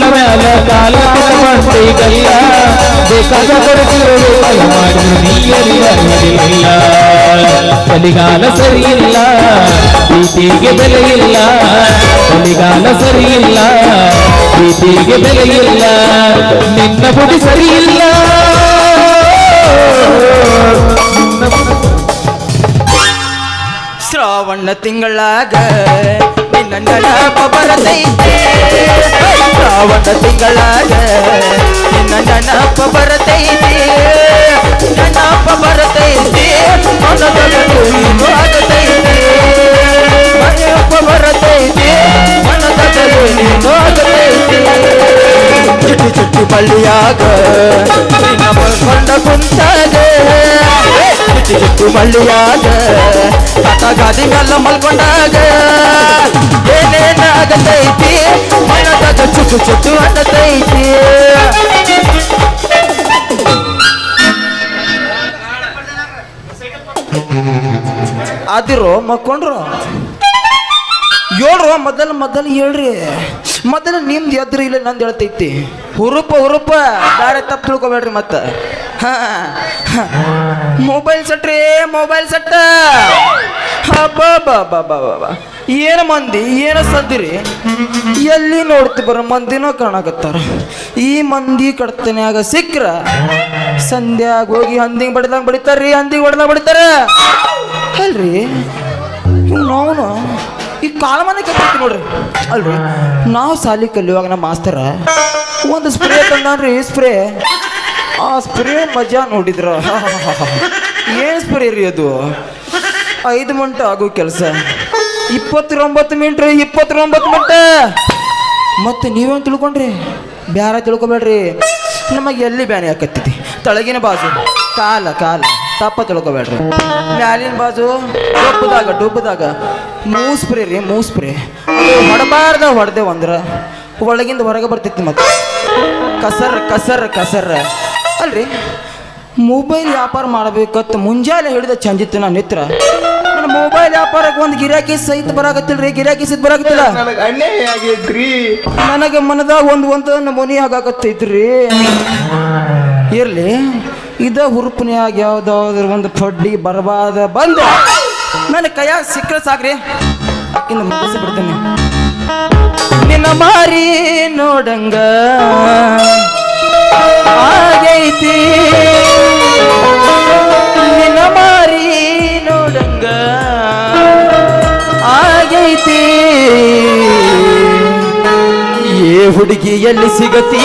ಮೆಲ್ಲ ಮ್ಯಾಲ ಕಾಲ ಮಾಡ್ತೀಗಲ್ಲ ಬೇಕಾದ ಕೊರತಿರುವೆ ಕಲ ಮಾಡಿದ್ರು ನೀರಿಲ್ಲ ಚಳಿಗಾಲ ಸರಿಯಿಲ್ಲ ಪ್ರೀತಿಗೆ ಬೆಲೆ ಇಲ್ಲ ಚಳಿಗಾಲ ಸರಿಯಿಲ್ಲ ಪ್ರೀತಿಗೆ ಬೆಲೆ ಇಲ್ಲ ನಿನ್ನ ಬುಡಿ ಸರಿಯಿಲ್ಲ ಶ್ರಾವಣ ತಿಂಗಳಾಗ ನಿನ್ನ ನೆನಪ ಬರತೈತೆ ಶ್ರಾವಣ ತಿಂಗಳಾಗ ನಿನ್ನ ನೆನಪ ಬರತೈತೆ ನೆನಪ ಬರತೈತೆ ಮನದಲ್ಲೂ ಆಗತೈತೆ ನೆನಪ ಬರತೈತೆ ಮನದಲ್ಲೂ ಆಗತೈತೆ ಚುಟ್ಟಿ ಚುಟ್ಟಿ ಬಳ್ಳಿಯಾಗ ನಿನ್ನ ಕೊಂಡ ಕುಂತಾಗ ಚುಟ್ಟಿ ಚುಟ್ಟಿ ಬಳ್ಳಿಯಾಗ ಗಾದಿ ಮೆಲ್ಲ ಮಲ್ಕೊಂಡಾಗ ಏನೇನಾಗತೈತಿ ಮನದಾಗ ಚುಟ್ಟು ಚುಟ್ಟು ಅನ್ನತೈತಿ ಆದಿರೋ ಮಕ್ಕೊಂಡ್ರು ಹೇಳ್ರು ಮೊದಲು ಹೇಳ್ರಿ ಮೊದಲು ನಿಮ್ದು ಎದ್ರು ಇಲ್ಲ ನಂದು ಹೇಳ್ತೈತಿ ಹುರುಪ ಬೇರೆ ತಪ್ಪು ತಿಳ್ಕೊಬೇಡ್ರಿ ಮತ್ತ ಮೊಬೈಲ್ ಸೆಟ್ರಿ ಮೊಬೈಲ್ ಸೆಟ್ ಏನು ಮಂದಿ ಏನು ಸದ್ದಿರಿ ಎಲ್ಲಿ ನೋಡ್ತಿ ಬರೋ ಮಂದಿನೋ ಕಾಣಕತ್ತಾರ ಈ ಮಂದಿ ಕಡ್ತನ್ಯಾಗ ಸಿಕ್ಕ್ರ ಸಂಧ್ಯಾಗ ಹೋಗಿ ಹಂದಿಗೆ ಬಡ್ದಂಗೆ ಬಡಿತಾರ್ರಿ ಹಂದಿಗೆ ಬಡ್ದಂಗೆ ಬಡಿತಾರ ಅಲ್ರಿ ನಾವು ಈ ಕಾಳಮನೆ ಕತ್ತೈತಿ ನೋಡ್ರಿ ಅಲ್ರಿ ನಾವು ಸಾಲಿ ಕಲಿಯುವಾಗ ನಮ್ಮ ಮಾಸ್ತರ ಒಂದು ಸ್ಪ್ರೇ ತಂದಾನ್ರಿ ಸ್ಪ್ರೇ ಆ ಸ್ಪ್ರೇ ಮಜಾ ನೋಡಿದ್ರ ಏನು ಸ್ಪ್ರೇ ರೀ ಅದು 5 ಮಿನಿಟ್ ಆಗೋ ಕೆಲಸ 29 ಮಿನಿಟ್ ರೀ 29 ಮಿನಿಟ್ ಮತ್ತೆ ನೀವೇನು ತಿಳ್ಕೊಂಡ್ರಿ ಬ್ಯಾರ ತಿಳ್ಕೊಬೇಡ್ರಿ ನಮಗೆ ಎಲ್ಲಿ ಬ್ಯಾನೆ ಹಾಕತ್ತಿದ್ದಿ ತಳಗಿನ ಬಾಜು ಕಾಲ ತಪ್ಪ ತಿಳ್ಕೊಬೇಡ್ರಿ ಮ್ಯಾಲಿನ ಬಾಜು ಡೊಬ್ಬದಾಗ ಮೂಸ್ಪ್ರೇ ರೀ ಮೂಸ್ಪ್ರೇ ಅದು ಹೊಡಬಾರ್ದ ಹೊಡೆದೇವು ಅಂದ್ರೆ ಒಳಗಿಂದ ಹೊರಗೆ ಬರ್ತೈತಿ ಮತ್ತೆ ಕಸರ್ ಅಲ್ರಿ ಮೊಬೈಲ್ ವ್ಯಾಪಾರ ಮಾಡ್ಬೇಕತ್ತ ಮುಂಜಾನೆ ಹಿಡಿದ ಚಂದಿತ್ತು ನಾನು ನಿತ್ರ ನನ್ನ ಮೊಬೈಲ್ ವ್ಯಾಪಾರಕ್ಕೆ ಒಂದು ಗಿರಾಕಿ ಸಹಿತ ಬರಾಕತ್ತಿಲ್ರಿ ಗಿರಾಕಿ ಸಹಿತ ಬರಾಕತ್ತಿಲ್ಲ ನನಗೆ ಅನ್ಯಾಯ ಆಗೈತ್ರಿ ನನಗೆ ಮನದಾಗ ಒಂದು ನಮೂನಿ ಆಗಾಕತ್ತೈತ್ರಿ ಇರ್ಲಿ ಇದ ಹುರುಪನ್ಯಾಗ ಯಾವ್ದಾದ್ರ ಒಂದು ಪಡ್ಡಿ ಬರಬಾದ ಬಂದ ನನ್ನ ಕೈಯಾಗ ಸಿಕ್ಕರೆ ಸಾಕ್ರಿ ಅಕ್ಕಿಂದ ಮುಗಿಸಿ ಬಿಡ್ತೇನೆ ನಿನ್ನ ಮಾರಿ ನೋಡಂಗ ಆಗೈತಿ ನಿನ್ನ ಮಾರಿ ನೋಡಂಗ ಆಗೈತಿ ಏ ಹುಡುಗಿ ಎಲ್ಲಿ ಸಿಗತಿ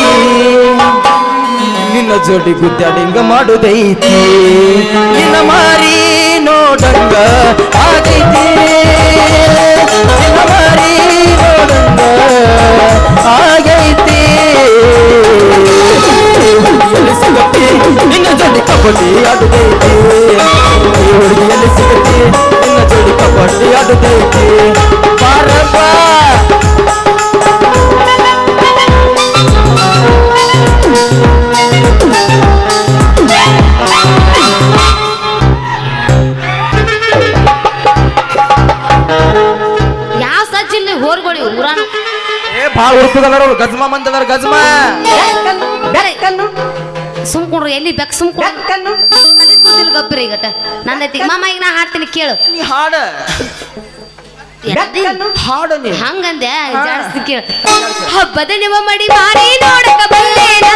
ನಿನ್ನ ಜೋಡಿ ಗುದ್ದಾಡಿಂಗ ಮಾಡುದೈತಿ ನಿನ್ನ ಮಾರಿ ನೋಡಂಗ ಆಗೈತಿ ನಿನ್ನ ಮಾರಿ ನೋಡಂಗ ಆಗೈತಿ ಹುಡುಗಿಯಲ್ಲಿ ಸಿಗತಿ ನಿನ್ನ ಜೋಡಿ ಕಬಡ್ಡಿ ಆಡುದೈತಿ ಹುಡುಗಿಯಲ್ಲಿ ಸಿಗತಿ ನಿನ್ನ ಜೋಡಿ ಕಬಡ್ಡಿ ಆಡುದೈತಿ ಬಾರಪ್ಪ ಭಾಳ ಹುಡುಕದಾರ ಗಜ್ಮ ಮಂದದಾರ ಗಜ್ಮ ಸುಮ್ಕೊಂಡ್ರು ಎಲ್ಲಿ ಬೆಕ್ ಸುಮ್ಕೊಂಡು ಗಪ್ಪಿರಿ ಈಗಟ ನಂದೈತಿ ಮಾಮ ಈಗ ನಾ ಹಾಡ್ತೀನಿ ಕೇಳು ನೀ ಹಾಡ ಹಾಡು ಹಂಗಂದೆ ಜಾಸ್ತಿ ಕೇಳು ಹಬ್ಬದ ನಿಮ್ಮ ಮಡಿ ಮಾರಿ ನೋಡಕ ಬಂದೇನ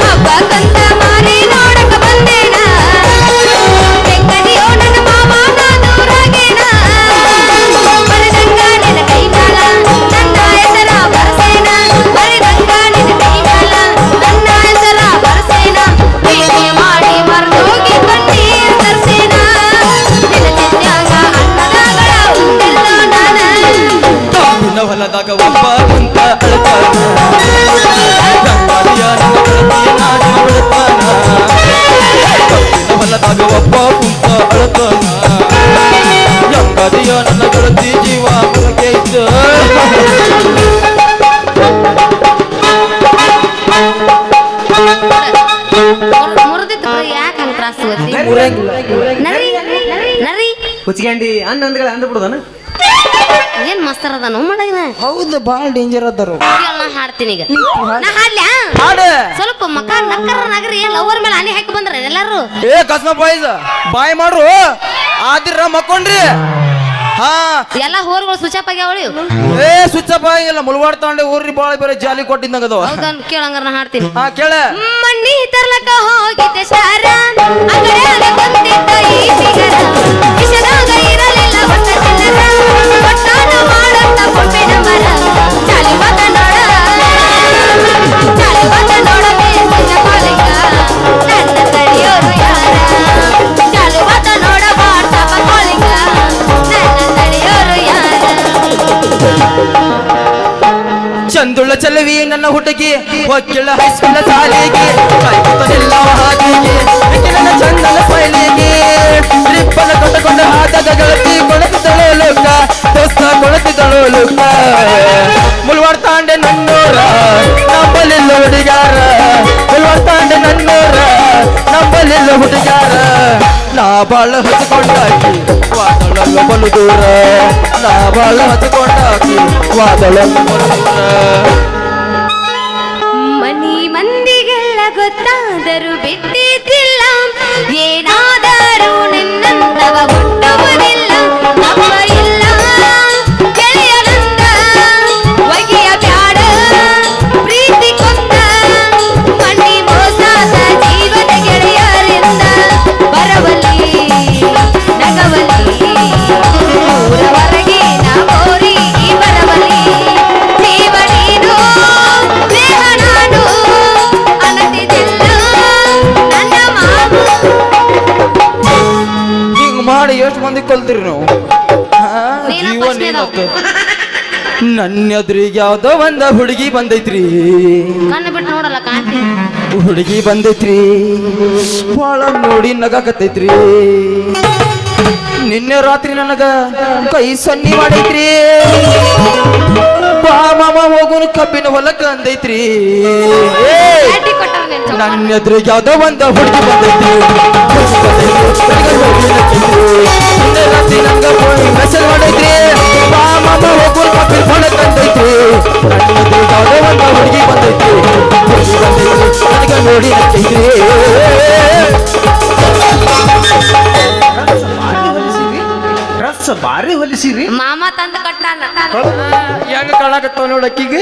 ಹಬ್ಬ ಕಂದ ಮಾರಿ ನೋಡಕ ಬಂದೇನ ಹೊಲದಾಗ ಒಬ್ಬ ಕುಂತ ಹೊಲದಾಗ ಒಬ್ಬ ಕುಂತ ಅಳತಾನ ಯಂಗದಿಯ ನನ್ನ ಗೆಳತಿ ಜೀವ ಹೊರಗೆ ಇದ್ದ ಮುರಿದಿತ್ತು ಯಾಕೆ ಹಂಗೆ ತ್ರಾಸ ಹುಚ್ಚಿಗೆಂಡಿ ಅಂದ್ಗಳ ಅಂದ್ಬಿಡುದನ ಏನ್ ಮಸ್ತರ ಅದ ನೋ ಮಾಡಲ್ಲ. ಹೌದು ಬಾಳ ಡೇಂಜರ್ ಅದಾರು. ನಾ ಹಾಡ್ತೀನಿ ಈಗ. ನಾ ಹಾಡ್ಲ್ಯಾ ಹಾಡ ಸ್ವಲ್ಪ ಮಕ ನಕ್ಕರ ನಗರಿ ಲವರ್ ಮೇಲೆ ಹನಿ ಹಾಕಿ ಬಂದ್ರ ಎಲ್ಲಾರು. ಏ ಕಸ್ಮ ಬಾಯ್ಸ್ ಬಾಯ್ ಮಾಡ್ರು ಆದಿರ ಮಕ್ಕೊಂಡ್ರಿ. ಹಾ ಎಲ್ಲ ಹೋರ್ಗಳು ಸ್ವಿಚ್ ಅಪ್ ಆಗ್ಯಾವಳಿ. ಏ ಸ್ವಿಚ್ ಅಪ್ ಆಗಿಲ್ಲ ಮುಲ್ವಾಡ್ ತಗೊಂಡೆ ಊರ್ರಿ ಬಾಳ ಬೇರೆ ಜಾಲಿ ಕೊಟ್ಟಿದ್ದಂಗ ಅದು. ಹೌದಾ ಕೇಳಂಗಾರ ನಾ ಹಾಡ್ತೀನಿ. ಹಾ ಕೇಳ. ಮಣ್ಣಿ ತರ್ಲಕ ಹೋಗಿದ್ದೆ ಶಾರ ಅಂಗಡ್ಯಾಗ ಬಂದಿದ್ದ ಈ ಸಿಗರ ವಿಷದಾಗ ಇರಲಿಲ್ಲ ಒಟ್ಟ ಚಿಲ್ಲರ ಒಟ್ಟಾನ ಮಾಡಂತ ಕೊಟ್ಟಿನ ಮರ ಚಾಲಿವಾದ ನೋಡ ಬೇಸಿನ ಮಾಲಿಕ ನನ್ನ ತಡಿಯೋರು ಯಾರ ಚಾಲಿವಾದ ನೋಡ ಬಾಡ್ಸವ ಮಾಲಿಕ ನನ್ನ ತಡಿಯೋರು ಯಾರ. ಚಂದುಳ ಚಲವಿ ನನ್ನ ಹುಡುಗಿ ಒಕ್ಕಿಳ ಹೈಸ್ಕೂಲ ಸಾಲಿಗೆ ಕಾಯ್ಕೊತ್ತಲಿಲ್ಲ ಹಾದಿಗೆ ನನ್ನ ಚಂದನ ಸ್ಮೈಲಿಗೆ ರಿಪ್ಪನ ಕೊಂಡ ಹಾದದ ಗೆಳತಿ ಕೊಳತಿದ್ದಳು ಲೋಕ ದೋಸ್ತ ಕೊಳತಿದ್ದಳು ಲೋಕ ಮುಲ್ವಾಡ್ ತಾಂಡೆ ನನ್ನೂರ ನಂಬಲಿಲ್ಲ ಹುಡುಗಾರ ಮುಲ್ವಾಡ್ ತಾಂಡೆ ನನ್ನೂರ ನಂಬಲಿಲ್ಲ ಹುಡುಗಾರ ನಾ ಬಾಳ ಹಚ್ಕೊಂಡಾಕಿ ವಾದಳಲ್ಲ ಬಲು ದೂರ ನಾ ಬಾಳ ಹಚ್ಕೊಂಡಾಕಿ ವಾದಳಲ್ಲ ಬಲು ದೂರ. ಮನಿ ಮಂದಿಗೆಲ್ಲ ಗೊತ್ತಾದರೂ ಬಿಟ್ಟಿದ್ದಿಲ್ಲ ಏನಾದರೂ ನಿನ್ನಂತವ ಹುಟ್ಟುವುದಿಲ್ಲ ಅಪ್ಪ ಇಲ್ಲ ಗೆಳೆಯನಂದ ಒಗೆಯ ಬ್ಯಾಡ ಪ್ರೀತಿ ಕೊಂದ ಮಣ್ಣಿ ಮೋಸಾದ ಜೀವನ ಗೆಳೆಯರಿಂದ ಬರವಲ್ಲಿ ನಗವಲ್ಲಿ ಊರವರೆಗೆ ನಾ ಗೋರಿ ಬರವಲ್ಲಿ ಜೀವ ನೀನು ದೇಹ ನಾನು ಅನತಿದಿಲ್ಲ ನನ್ನ ಮಾವು. ಹಿಂಗ್ ಮಾಡಿ ಎಷ್ಟು ಮಂದಿ ಕೊಲ್ತೀರಿ ನಾವು? ನೀನ ಜೀವ first ನೀನತ್ತು. ನನ್ನ ಎದುರಿಗೆ ಯಾವ್ದೋ ಒಂದ ಹುಡುಗಿ ಬಂದೈತ್ರಿ. ಕಣ್ಣು ಬಿಟ್ಟು ನೋಡಲ್ಲ ಕಾಣ್ತೀನಿ. ಹುಡುಗಿ ಬಂದೈತ್ರಿ ಬಾಳ ನೋಡಿ ನಗಾಕತ್ತೈತ್ರಿ. ನಿನ್ನೆ ರಾತ್ರಿ ನನಗ ಕೈ ಸನ್ನಿ ಮಾಡೈತ್ರಿ. ಬಾ ಮಾಮ ಹೋಗುನು ಕಬ್ಬಿನ ಹೊಲಕ್ಕ ಅಂದೈತ್ರಿ. ಅಡ್ಡಿ ಕೊಟ್ಟವ್ರು ನಿನ್ ಚೌಕ. ನನ್ನ ಎದುರಿಗೆ ಯಾವ್ದೋ ಒಂದ ಹುಡುಗಿ ಬಂದೈತ್ರಿ. ನಿನ್ನೆ ರಾತ್ರಿ ನಂಗ ಮೆಸೇಜ್ ಮಾಡೈತ್ರಿ. ಬಾ ಮಾಮ ಹೋಗುನು ಕಬ್ಬಿನ ಹೊಲಕ್ಕ ಅಂದೈತ್ರಿ. ನನ್ನ ಎದುರಿಗೆ ಯಾವ್ದೋ ಒಂದ ಹುಡುಗಿ ಬಂದೈತ್ರಿ. ನನಗ ನೋಡಿ ನಕ್ಕೈತ್ರಿ. ರಸ ಬಾರಿ ಹೊಲಿಸಿರಿ. ಮಾಮ ತಂದು ಕೊಟ್ಟಾನ. ಹೆಂಗ ಕಾಣಕತ್ತಾವ ನೋಡಕ್ಕಿಗೆ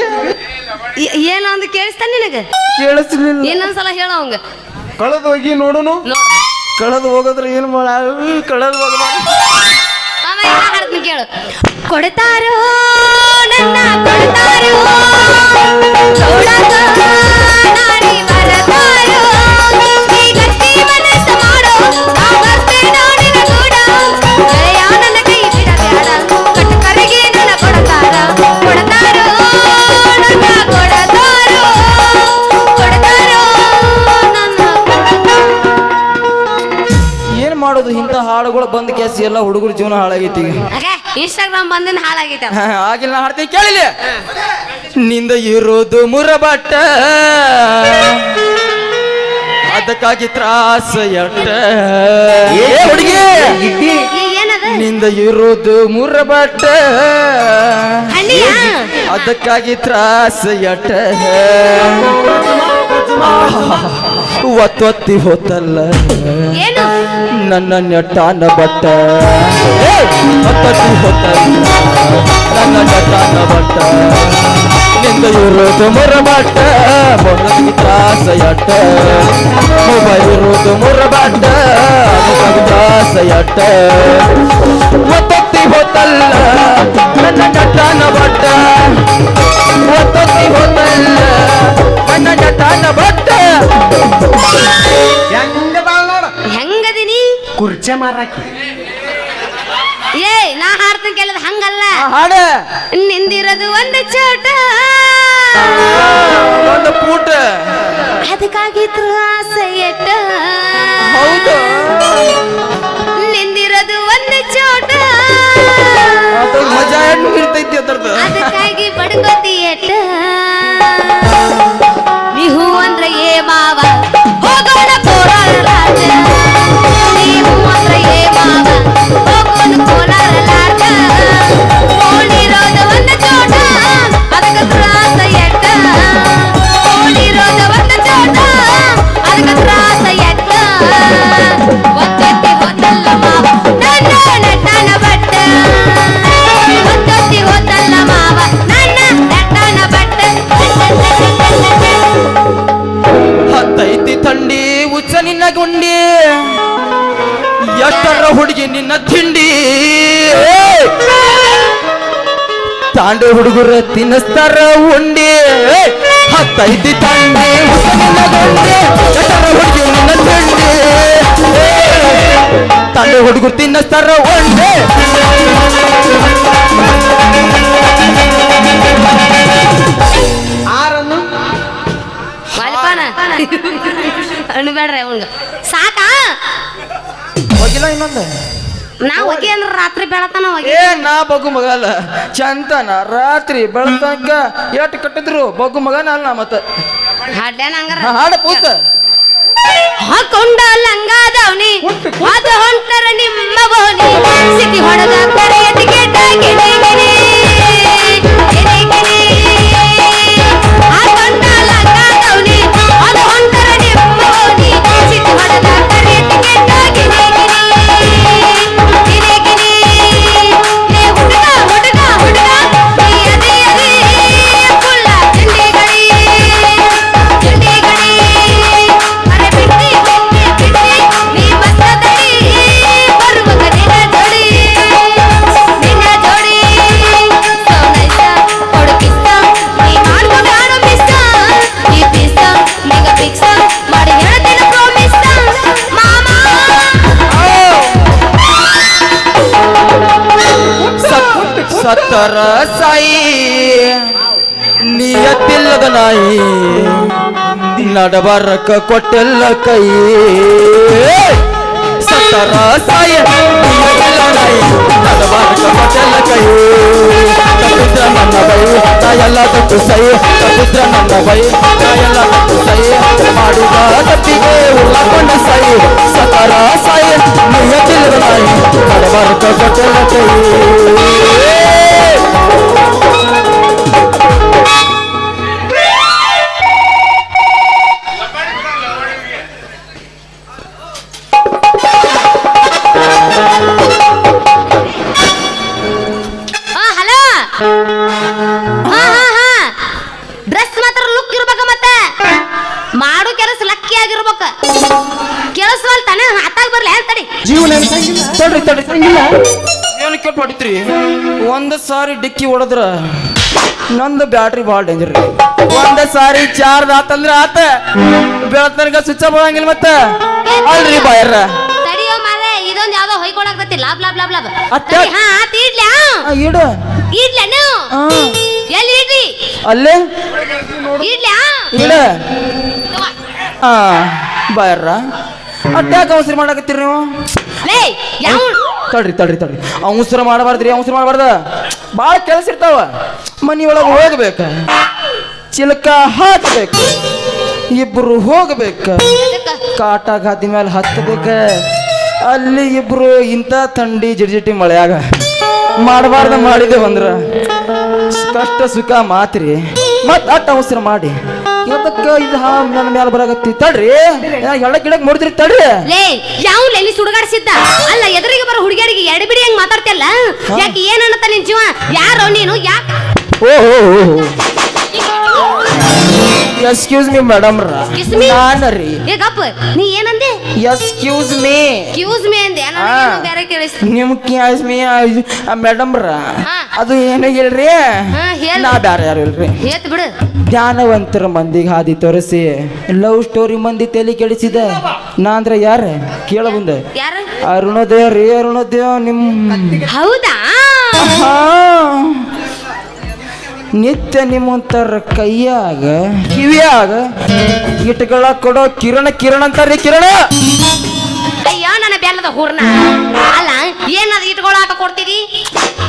ಏನು ಅಂದ್ ಕೇಳಿಸ್ತಾನ ನಿನಗ? ಕೇಳಿಸ್ಲಿಲ್ಲ. ಇನ್ನೊಂದ್ಸಲ ಹೇಳ ಅವಂಗ. ಕಳೆದು ಹೋಗಿ ನೋಡುನು. ನೋಡ ಕಳೆದು ಹೋಗೋದ್ರ ಏನು ಮಾಡ ಕಳೆದು ಹೋಗ ಮಾಮ ಈಗ ಹಾಡ್ತೀನಿ ಕೇಳು. ಕೊಡ್ತಾರೋ ನನ್ನ ಕೊಡ್ತಾರೋ ನೋಡಕ ನಾಡಿ ಬರತಾರೋ ಈ ಗಟ್ಟಿ ಮನಸ್ಸು ಮಾಡೋ ನಾ ಬರ್ತೇನೋ ನಿನ್ನ ಕೂಡ ಗೆಳೆಯ ನನ್ನ ಕೈ ಬಿಡಬ್ಯಾಡ ಕಟ್ಟಕರಿಗೆ ನನ್ನ ಕೊಡ್ತಾರೋ ನನ್ನ ಕೊಡ್ತಾರೋ ನನ್ನ ಏನ್ ಮಾಡೋದು ಇಂಥ ಹಾಡುಗಳು ಬಂದ್ ಕ್ಯಾಸಿ ಎಲ್ಲ ಹುಡುಗರ ಜೀವನ ಹಾಳಾಗೈತಿ ಈಗ. ಇನ್ಸ್ಟಾಗ್ರಾಮ್ ಬಂದಿನ ಹಾಳಾಗೈತೆ. ಆಗಿಲ್ಲ ನಾ ಹಾಡ್ತೀನಿ ಕೇಳಿಲ್ಲ. ನಿಂದ ಇರೋದು ಮುರಬಟ್ಟ ಅದಕ್ಕಾಗಿ ತ್ರಾಸ ಎಟ್ಟ. ಏ ಹುಡುಗಿ ಏನದ ನಿಂದ ಇರೋದು ಮುರಬಟ್ಟ ಹಳ್ಳಿಯ ಅದಕ್ಕಾಗಿ ತ್ರಾಸ ಎಟ್ಟ. ಒತ್ತೊತ್ತಿ ಹೋತಲ್ಲ ಏನು ನನ್ನ ನೆಟ್ಟಾನ ಬಟ್ಟ. ಒತ್ತೊತ್ತಿ ಹೋತಲ್ಲ ನನ್ನ ನೆಟ್ಟಾನ ಬಟ್ಟ. ನಿಂದ ಇರೋದು ಮುರಬಟ್ಟ ಮೊದಲಿಗೆ ತ್ರಾಸ ಎಟ್ಟ. ಮೊಬೈಲ್ ಇರೋದು ಮುರಬಟ್ಟ ಅದಕ್ಕಾಗಿ ತ್ರಾಸ ಎಟ್ಟ. ಒತ್ತೊತ್ತಿ ಹೋತಲ್ಲ ನನ್ನ ನೆಟ್ಟಾನ ಬಟ್ಟ. ಒತ್ತೊತ್ತಿ ಹೋತಲ್ಲ ನನ್ನ ನೆಟ್ಟಾನ ಬಟ್ಟ. ಹೆಂಗ ಬಾಳ್ ನೋಡ. ಹೆಂಗದಿನಿ ಕುರ್ಚೆ ಮಾರಾಕಿ. ಏ ನಾ ಹಾಡ್ತೀನಿ ಕೇಳಿದ ಹಂಗಲ್ಲ. ಹಾಡ ನಿಂದಿರೋದು ಒಂದು ಚೋಟ ಒಂದು ಪೂಟ. ಅದಕ್ಕಾಗಿ ತ್ರಾಸ ಎಟ್ಟ. ಹೌದು ನಿಂದಿರೋದು ಒಂದು ಚೋಟ ಅದು ಮಜಾ ಹೆಣ್ಣು ಇರ್ತೈತಿ ಅದ್ರದ್ದು. ಅದಕ್ಕಾಗಿ ಬಡ್ಕೋತಿ ಎಟ್ಟ. ನೀವು ಅಂದ್ರೆ ಏ ಮಾವ ಹೋಗೋಣ ಕೋಲಾರ ರಾಜ. ನೀವು ಅಂದ್ರೆ ಏ ಮಾವ ಹೋಗೋಣ ಕೋಲಾರ ರಾಜ. ಓಣಿರ ನಿನ್ನ ತಿಂಡಿ ತಾಂಡೆ ಹುಡುಗರ ತಿನ್ನಿಸ್ತಾರ ಉಂಡಿ ಹತ್ತೈತಿ ತಂಡಿ ಹುಡುಗಿ ನಿನ್ನ ತಿಂಡಿ ತಾಂಡೆ ಹುಡುಗರು ತಿನ್ನಿಸ್ತಾರ ಉಂಡಿ ಆರನ್ನು ಮಲ್ಪಾನ ಅನ್ಬೇಡ್ರಿ ಅವಂಗ ಸಾಕ ಹೋಗಿಲ್ಲ ಇನ್ನೊಂದು ನಾ ಹೋಗಿ ಅಂದ್ರ ರಾತ್ರಿ ಬೆಳತನ ಹೋಗಿ ಏ ನಾ ಬಗು ಮಗಲ್ಲ ಚಂತನ ರಾತ್ರಿ ಬೆಳತನಕ ಎಷ್ಟು ಕಟ್ಟಿದ್ರು ಬಗು ಮಗನ ಅಲ್ಲ ಮತ್ತ ಹಾಡ್ಯಾನ ಹಂಗಾರ ಹಾಡ ಪೂತ ಹಾಕೊಂಡ ಲಂಗಾದವನಿ ಅದು ಹೊಂಟರ ನಿಮ್ಮ ಬೋನಿ ಸಿಟಿ ಹೊಡೆದ ಕರೆಯ ಟಿಕೆಟ್ ಗಿಣಿ ಗಿಣಿ ಗಿಣಿ ಗಿಣಿ ಹಾಕೊಂಡ ಲಂಗಾದವನಿ ಅದು ಹೊಂಟರ ನಿಮ್ಮ ಬೋನಿ ಸಿಟಿ ಹೊಡೆದ ಕರೆಯ ಟಿಕೆಟ್ ಗಿಣಿ ಗಿಣಿ ಗಿಣಿ ಗಿಣಿ ಲೇ ಹುಡುಗ ಹುಡುಗ ಹುಡುಗ ನೀ ಅದಿ ಅದಿ ಕುಲ್ಲ ತಿಂಡಿ ಗಡಿ ತಿಂಡಿ ಗಡಿ ಅರೆ ಬಿಟ್ಟಿ ಬಿಟ್ಟಿ ಬಿಟ್ಟಿ ನೀ ಬಸ್ತದಡಿ ಬರುವಾಗ ನಿನ್ನ ಜೋಡಿ ಸೋನೈಸ ಹೊಡಕಿಸ್ತ ನೀ ಮಾಡ್ಕೊಂಡು ಆಡೋ ಮಿಸ್ತ ಈ ಪಿಸ್ತ ನಿಗ ಪಿಕ್ಸ ಮಾಡಿ ಹೇಳ್ತೇನೆ ಪ್ರೋಮಿಸ್ತ ಮಾಮ ಸತ್ತರ ಸಾಯಿ ನಿಯತ್ತಿಲ್ಲದ ನಾಯಿ ನಡಬರಕ ಕೊಟ್ಟೆಲ್ಲ ಕೈ ಸತ್ತರ ಸಾಯಿ ನಿಯತ್ತಿಲ್ಲ ನಾಯಿ ನಡಬರಕ ಕೊಟ್ಟೆಲ್ಲ ಕೈ ತಪ್ಪಿದ್ರ ನನ್ನ ಬೈ ತಾಯೆಲ್ಲ ತಪ್ಪು ಸೈ ತಪ್ಪಿದ್ರ ನನ್ನ ಬೈ ತಾಯೆಲ್ಲ ತಪ್ಪು ಸೈ ಮಾಡಿದ ತಪ್ಪಿಗೆ ಉಳ್ಳಕೊಂಡ ಸೈ ಸತ್ತರ ಸಾಯಿ ನಿಯತ್ತಿಲ್ಲದ ನಾಯಿ ನಡಬರಕ ಕೊಟ್ಟೆಲ್ಲ ಕೈ ಹಲೋ ಡ್ರೆಸ್ ಮಾತ್ರ ಲುಕ್ ಇರ್ಬೇಕ ಮತ್ತೆ ಮಾಡು ಕೆಲಸ ಲಕ್ಕಿ ಆಗಿರ್ಬೇಕ ಕೆಲಸವಲ್ ತಾನೆ ಹತ್ತಾಗ ಬರ್ಲಿ ತಡಿ ಜೀವನ ತಡ್ರಿ ತಡ್ರಿ ತಂಗಿಲ್ಲ ಏನು ಕೆಟ್ಟ ಹೊಡಿತ್ರಿ ಒಂದು ಸಾರಿ ಡಿಕ್ಕಿ ಹೊಡೆದ್ರ ನಂದು ಬ್ಯಾಟ್ರಿ ಭಾಳ ಡೇಂಜರ್ ರೀ ಒಂದ ಸಾರಿ ಚಾರ್ಜ್ ಆತಂದ್ರ ಆತ ಬೆಳತನಕ ಸ್ವಿಚ್ ಆಫ್ ಆಗಂಗಿಲ್ಲ ಮತ್ತೆ ಅಲ್ರಿ ಬಾಯರ ತಡಿಯೋ ಮಾಲೆ ಇದೊಂದು ಯಾವ್ದೋ ಹೊಯ್ಕೊಳಕತ್ತಿ ಲಾಬ್ ಲಾಬ್ ಲಾಬ್ ಲಾಬ್ ಅತ್ತ. ತಡಿ, ಹಾ ಆತ್ ಇಡ್ಲ್ಯಾ ಇಡು ಇಡ್ಲ್ಯಾ ನೀವು ಎಲ್ಲಿ ಇಡ್ರಿ ಅಲ್ಲೇ ಇಡ್ಲ್ಯಾ ಇಡ ಹಾ ಬಾಯರ ಅಟ್ಯಾಕ ಅವಸರ ಮಾಡಕತ್ತೀರಿ ನೀವು ಲೇ ಯಾವ ತಡ್ರಿ ತಡ್ರಿ ತಡ್ರಿ ಅವಸರ ಮಾಡಬಾರ್ದ್ರಿ ಅವಸರ ಮಾಡಬಾರ್ದ ಭಾಳ ಕೆಲಸ ಇರ್ತಾವ ಮನಿ ಒಳಗೆ ಹೋಗ್ಬೇಕ ಚಿಲಕ ಹಾಕಬೇಕು ಇಬ್ರು ಹೋಗ್ಬೇಕು ಕಾಟ ಗಾದಿ ಮೇಲೆ ಹತ್ತಬೇಕ ಅಲ್ಲಿ ಇಬ್ರು ಇಂಥ ಥಂಡಿ ಜಿಡ್ಜಿಟಿ ಮಳೆಯಾಗ ಮಾಡಬಾರ್ದ ಮಾಡಿದೆ ಬಂದ್ರ ಕಷ್ಟ ಸುಖ ಮಾತ್ರಿ ಮತ್ ಅಟ್ಟ ಅವಸರ ಮಾಡಿ ಇವತ್ತಕ್ಕ ಇದು ನನ್ನ ಮೇಲೆ ಬರಾಗತ್ತಿ ತಡ್ರಿ ಎಳ್ಳ ಗಿಡಕ್ ನೋಡಿದ್ರಿ ತಡ್ರಿ ಲೇ ಯಾವ ಎಲ್ಲಿ ಸುಡುಗಾಡ್ಸಿದ್ದ ಅಲ್ಲ ಎದುರಿಗೆ ಬರೋ ಹುಡುಗಿಯರಿಗೆ ಎಡಬಿಡಿ ಹೆಂಗ್ ಮಾತಾಡ್ತಿಯಲ್ಲ ಯಾಕೆ ಏನನ್ನತ್ತ ನಿನ್ ಜೀವ ಯಾರೋ ನೀನು ಯಾಕೆ ಓಹೋ excuse me madam Excuse me? ನಾನರಿ ಏ ಗಪ್ಪ ನೀ ಏನಂದೆ ಎಕ್ಸ್ಕ್ಯೂಸ್ ಮೀ ಕ್ಯೂಸ್ ಮೇ ಅಂದೆ ನಾನು ಬೇರೆ ಕೇಳಿಸ್ತೀನಿ ನಿಮ್ ಕ್ಯಾಸ್ ಮೀ ಮೇಡಮ್ ಹಾ. ಅದು ಏನು ಹೇಳ್ರಿ ಹಾ, ಹೇಳ್. ನಾ ಬ್ಯಾರೆ ಯಾರು ಇಲ್ರಿ ಹೇತ್ ಬಿಡು ಜ್ಞಾನವಂತರ ಮಂದಿಗೆ ಹಾದಿ ತೋರಿಸಿ ಲವ್ ಸ್ಟೋರಿ ಮಂದಿ ತಲೆ ಕೆಡಿಸಿದ ನಾ ಅಂದ್ರೆ ಯಾರ ಕೇಳ ಬಂದೆ ಯಾರು ಅರುಣೋದಯ ರೀ ಅರುಣೋದಯ ನಿಮ್ ಹೌದಾ ಹಾ. ನಿತ್ಯ ನಿಮ್ಮಂತರ ಕೈಯಾಗ ಕಿವಿಯಾಗ ಇಟ್ಗಳ ಕೊಡೋ ಕಿರಣ ಕಿರಣ ಅಂತಾರ್ರಿ ಕಿರಣ ಅಯ್ಯೋ ನನ್ನ ಬೆಲ್ಲದ ಹೂರ್ನ ಅಲ್ಲ ಏನದ ಇಟ್ಕೊಳಾಕ ಕೊಡ್ತೀರಿ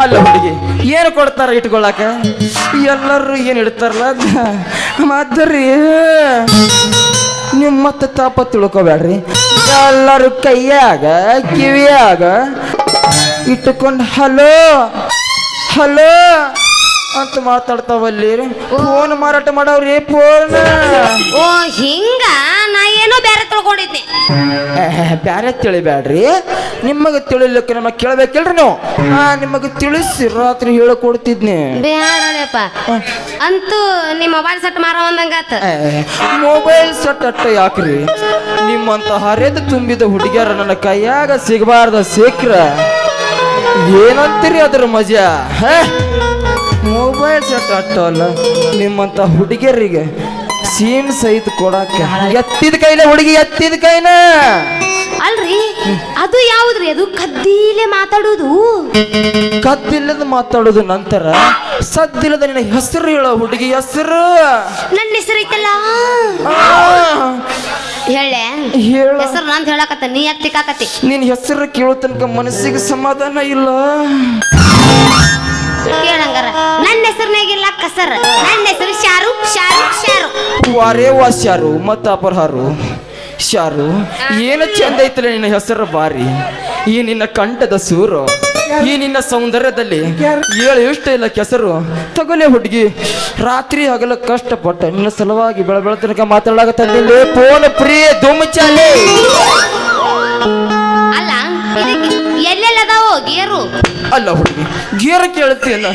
ಅಲ್ಲ ಹುಡುಗಿ ಏನು ಕೊಡ್ತಾರ ಇಟ್ಕೊಳಕ ಎಲ್ಲರೂ ಏನು ಇಡ್ತಾರಲ್ಲ ಮತ್ತರಿ ನೀವು ಮತ್ತೆ ತಾಪ ತಿಳ್ಕೊಬೇಡ್ರಿ ಎಲ್ಲರೂ ಕೈಯಾಗ ಕಿವಿಯಾಗ ಇಟ್ಟುಕೊಂಡು ಹಲೋ ಹಲೋ ಅಂತ ಮಾತಾಡ್ತಾವಲ್ಲಿ ಫೋನ್ ಮಾರಾಟ ಮಾಡವ್ರಿ ಫೋನ್ ಓ ಹಿಂಗ ನಾ ಏನೋ ಏನೋ ಬೇರೆ ತಿಳ್ಕೊಂಡಿದ್ನಿ. ಬ್ಯಾರೆ ತಿಳಿಬ್ಯಾಡ್ರಿ, ನಿಮಗೆ ತಿಳಿಲಿಕ್ಕೆ ನಮ್ಮ ಕೇಳ್ಬೇಕಿಲ್ರಿ ನೀವು. ನಿಮಗೆ ತಿಳಿಸಿ ರಾತ್ರಿ ಹೇಳಿಕೊಡ್ತಿದ್ನಿ. ಬೇಡಪ್ಪ, ಅಂತೂ ನಿಮ್ಮ ಮೊಬೈಲ್ ಸೆಟ್ ಮಾರ ಒಂದಂಗಾತ. ಮೊಬೈಲ್ ಸೆಟ್ ಅಟ್ಟ ಯಾಕ್ರಿ? ನಿಮ್ಮಂತ ಹರಿದು ತುಂಬಿದ ಹುಡುಗಿಯರ ನನ್ನ ಕೈಯಾಗ ಸಿಗಬಾರ್ದ ಸಿಕ್ರ ಏನಂತೀರಿ ಅದ್ರ ಮಜಾ? ಮೊಬೈಲ್ ಸೆಟ್ ಅಟ್ಟ ಅಲ್ಲ, ನಿಮ್ಮಂತ ಹುಡುಗಿಯರಿಗೆ ಸೀಮ್ ಸಹಿತ ಕೊಡಾಕ ಎತ್ತಿದ ಕೈಲ ಹುಡುಗಿ ಎತ್ತಿದ ಕೈನ. ಅಲ್ರಿ, ಅದು ಯಾವ್ದ್ರಿ? ಅದು ಕದ್ದಿಲೆ ಮಾತಾಡೋದು. ಕದ್ದಿಲ್ಲದ ಮಾತಾಡೋದು ನಂತರ ಸದ್ದಿಲ್ಲದ ನಿನ್ನ ಹೆಸರು ಹೇಳೋ ಹುಡುಗಿ ಹೆಸರು. ನನ್ನ ಹೆಸರು ಐತಲ್ಲ, ಹೇಳೆ ಹೇಳ. ಹೆಸರು ನಂದು ಹೇಳಕತ್ತ, ನೀ ಎತ್ತಿಕಾಕತಿ. ನಿನ್ನ ಹೆಸರು ಕೇಳೋ ತನಕ ಮನಸ್ಸಿಗೆ ಸಮಾಧಾನ ಇಲ್ಲ. ಕೇಳಂಗಾರ ನನ್ನ ಹೆಸರಿನಾಗಿಲ್ಲ ಕಸರ್. ನನ್ನ ಹೆಸರು ಶಾರು ಶಾರು ಶಾರು. ವಾರೇ ವಾ ಶಾರು ಮತ್ತ ಅಪರಹಾರು. ಶಾರು, ಏನು ಚಂದ ಐತಲ್ಲ ನಿನ್ನ ಹೆಸರು ಬಾರಿ. ಈ ನಿನ್ನ ಕಂಠದ ಸೂರು, ಈ ನಿನ್ನ ಸೌಂದರ್ಯದಲ್ಲಿ ಏಳು ಇಷ್ಟ ಇಲ್ಲ ಕೆಸರು. ತಗೊಲೆ ಹುಡುಗಿ, ರಾತ್ರಿ ಹಗಲ ಕಷ್ಟಪಟ್ಟ ನಿನ್ನ ಸಲುವಾಗಿ ಬೆಳ ತನಕ ಮಾತಾಡಲಾಗತ್ತಲ್ಲಿ ಫೋನ್ ಪ್ರೀ ದುಮ್ಚಾಲೆ. ಅಲ್ಲ, ಎಲ್ಲೆಲ್ಲದಾವೋ ಗೇರು? ಅಲ್ಲ ಹುಡುಗಿ, ಗೇರ ಕೇಳ್ತೀಯಲ್ಲ,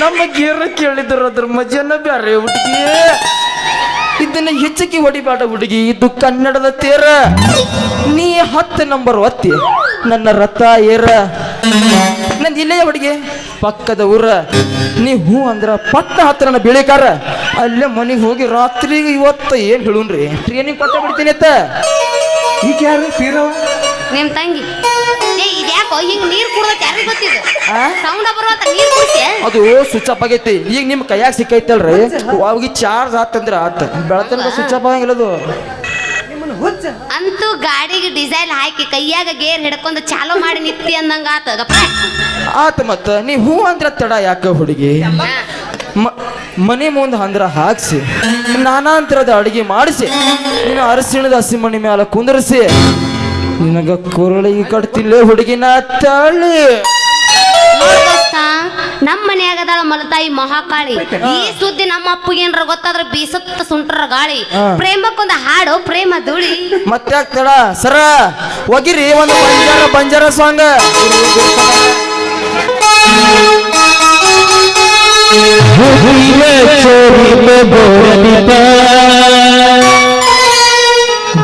ನಮ್ಮ ಗೇರ ಕೇಳಿದ್ರ ಅದ್ರ ಮಜನ ಬ್ಯಾರೆ ಹುಡುಗಿ. ಇದನ್ನ ಹೆಚ್ಚಿಗೆ ಹೊಡಿಬೇಡ ಹುಡುಗಿ, ಇದು ಕನ್ನಡದ ತೇರ. ನೀ 10 ನಂಬರ್ ಒತ್ತಿ ನನ್ನ ರಥ ಏರ. ನಂದು ಇಲ್ಲೇ ಹುಡುಗಿ ಪಕ್ಕದ ಊರ. ನೀ ಹೂ ಅಂದ್ರ ಪಟ್ಟ ಹತ್ರ ನನ್ನ ಬೆಳಿಕಾರ. ಅಲ್ಲೇ ಮನೆಗೆ ಹೋಗಿ ರಾತ್ರಿ ಇವತ್ತ ಏನ್ ಹೇಳುನ್ರಿ, ಟ್ರೈನಿಂಗ್ ಕೊಟ್ಟ ಬಿಡ್ತೀನಿ ಅತ್ತ. ಈಗ ಯಾರು ತೀರವ? ನಿಮ್ ತಂಗಿ. ಇದ್ಯಾಕೋ ಹಿಂಗ್ ನೀರ್ ಕುಡ್ದೈತಿ? ಯಾರಿಗೆ ಗೊತ್ತಿದ್ದು? ಸೌಂಡ್ ಬರುವತ್ತ ನೀರ್ ಕುಡಿಸಿ. ಅದು ಸ್ವಿಚ್ ಆಫ್ ಆಗೈತಿ. ಈಗ ನಿಮ್ ಕೈಯಾಗ ಸಿಕ್ಕೈತಲ್ರಿ, ಅವಾಗ ಚಾರ್ಜ್ ಆತಂದ್ರ ಆತ. ಬೆಳತನಕ ಸ್ವಿಚ್ ಆಫ್ ಆಗಂಗಿಲ್ಲದು. ಅಂತೂ ಗಾಡಿಗೆ ಡಿಸೈಲ್ ಹಾಕಿ ಕೈಯಾಗ ಗೇರ್ ಹಿಡ್ಕೊಂಡು ಚಾಲೋ ಮಾಡಿ ನಿತ್ತಿ ಅಂದಂಗ ಆತ. ಆತ ಮತ್ತ ನೀ ಹೂ ಅಂದ್ರ ತಡ ಯಾಕ ಹುಡುಗಿ? ಮನೆ ಮುಂದೆ ಅಂದ್ರ ಹಾಕ್ಸಿ ನಾನಾಂತರದ ಅಡಿಗೆ ಮಾಡಿಸಿ ನೀನು ಅರಸಿಣದ ಹಸಿಮಣಿ ಮ್ಯಾಲ ಕುಂದರ್ಸಿ ನಿನಗ ಕೊರಳಿಗೆ ಕಟ್ತಿಲ್ಲ ಹುಡುಗಿನ ತಾಳಿ. ನಮ್ಮ ಮನ್ಯಾಗದಾಳ ಮಲತಾಯಿ ಮಹಾಕಾಳಿ. ಈ ಸುದ್ದಿ ನಮ್ಮ ಅಪ್ಪಗೇನ್ರ ಗೊತ್ತಾದ್ರ ಬೀಸತ್ತ ಸುಂಟ್ರ ಗಾಳಿ. ಪ್ರೇಮಕ್ಕೊಂದು ಹಾಡು ಪ್ರೇಮ ಧೂಳಿ. ಮತ್ತೆ ಆಗ್ತಾಳ ಸರ ಒಗಿರಿ ಒಂದು ಬಂಜಾರ ಸಾಂಗ್.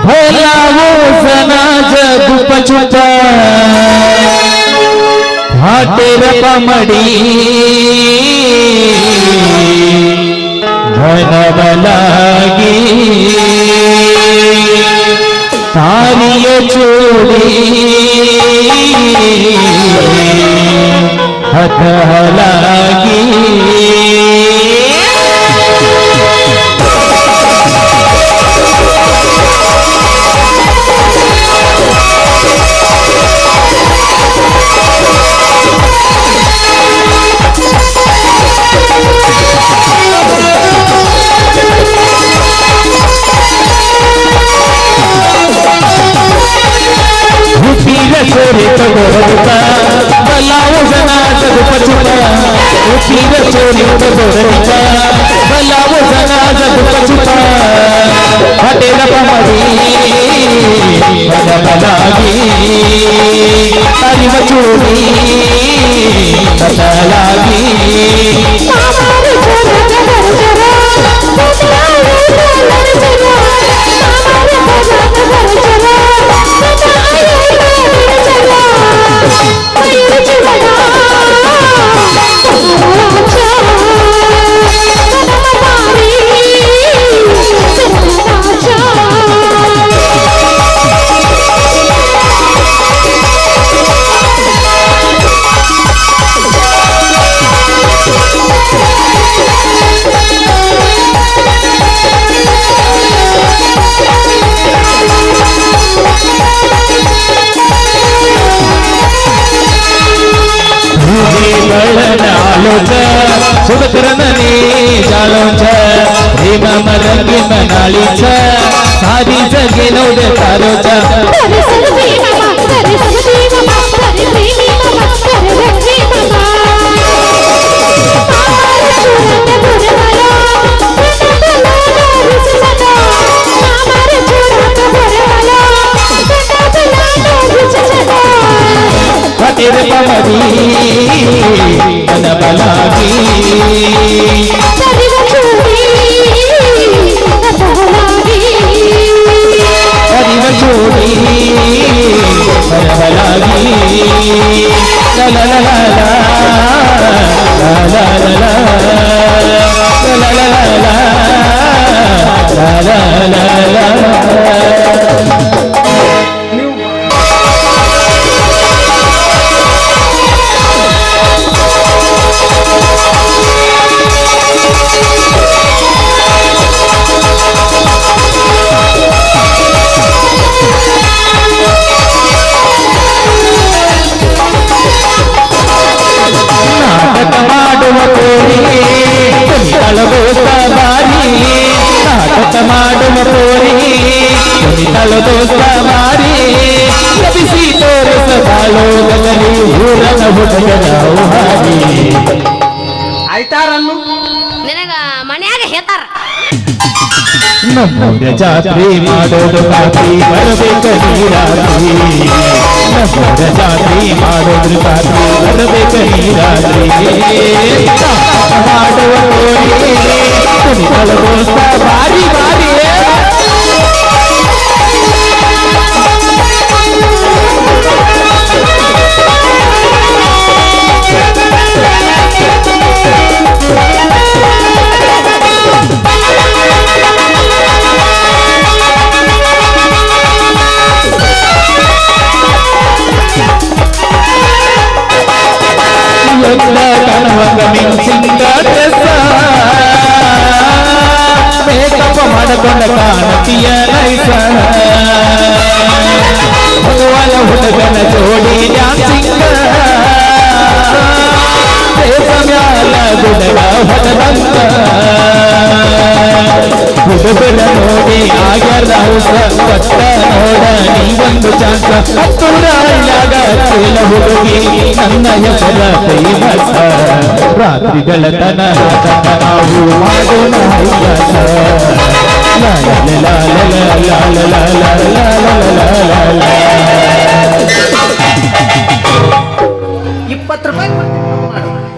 भोलावो सना जग पछुता भाटेर पमड़ी धनबलागी तारिय चोरी हथलागी चोरी तोड़ता बलाओ जना जग पछुता उठीर चोरी तोड़ता बलाओ जना जग पछुता हटेर पमड़ी बदलागी तारी चोरी बदलागी सुबकरननी जालो छ प्रेम मरंगी मनाली छ सारी जगे नौदे तारो छ ಊರನ ಹುಡುಗರ ಹಾರಿ ಆಯ್ತಾರನ್ನು ನಿನಗ ಮನ್ಯಾಗ ಹೇಳ್ತಾರ ನಮ್ಮೂರ ಜಾತ್ರೆ ಮಾಡೋದು ಕಾತಿ ಬರಬೇಕ ನೀರಾದ್ರಿ ನಮ್ಮೂರ ಜಾತ್ರೆ ಮಾಡೋದ್ರ ಕಾತಿ ಬರಬೇಕ ನೀರಾದ್ರಿ ಮಾಡುವ ಕುಣಿಗಳ ದೋಸ್ತ ಬಾರಿ ಬಾರಿ ಕಣವಂಗ ಮಿಂಚಿಂದ ಮೇಕಪ್ಪ ಮಾಡಿಕೊಂಡ ಕಾಣತಿಯ ನೈಸ ಹೊಲ ಹುಡುಗನ ಜೋಡಿ ಡ್ಯಾನ್ಸಿಂಗ ಮ್ಯಾಲ ಗುಡಗ ಹೊಡೆದಂಗ ಹುಡುಗನ ನೋಡಿ ಆಗ್ಯಾರ ಕೊಟ್ಟ ನೋಡ ನೀವೊಂದು ಚಾನ್ಸ ಹತ್ತುರಾಗ ಚೀಲ ಹುಡುಗಿ ನನ್ನ ಹೆಸರ ಫೇಮಸ್ ರಾತ್ರಿಗಳ ತನ ನಾವು ಮಾಡೋಣ ಹೈಯಾಸ ಲಾಲ ಲಾಲ ಲಾಲ ಲಾಲ ಲಾಲ ಲಾಲ 20 ರೂಪಾಯಿ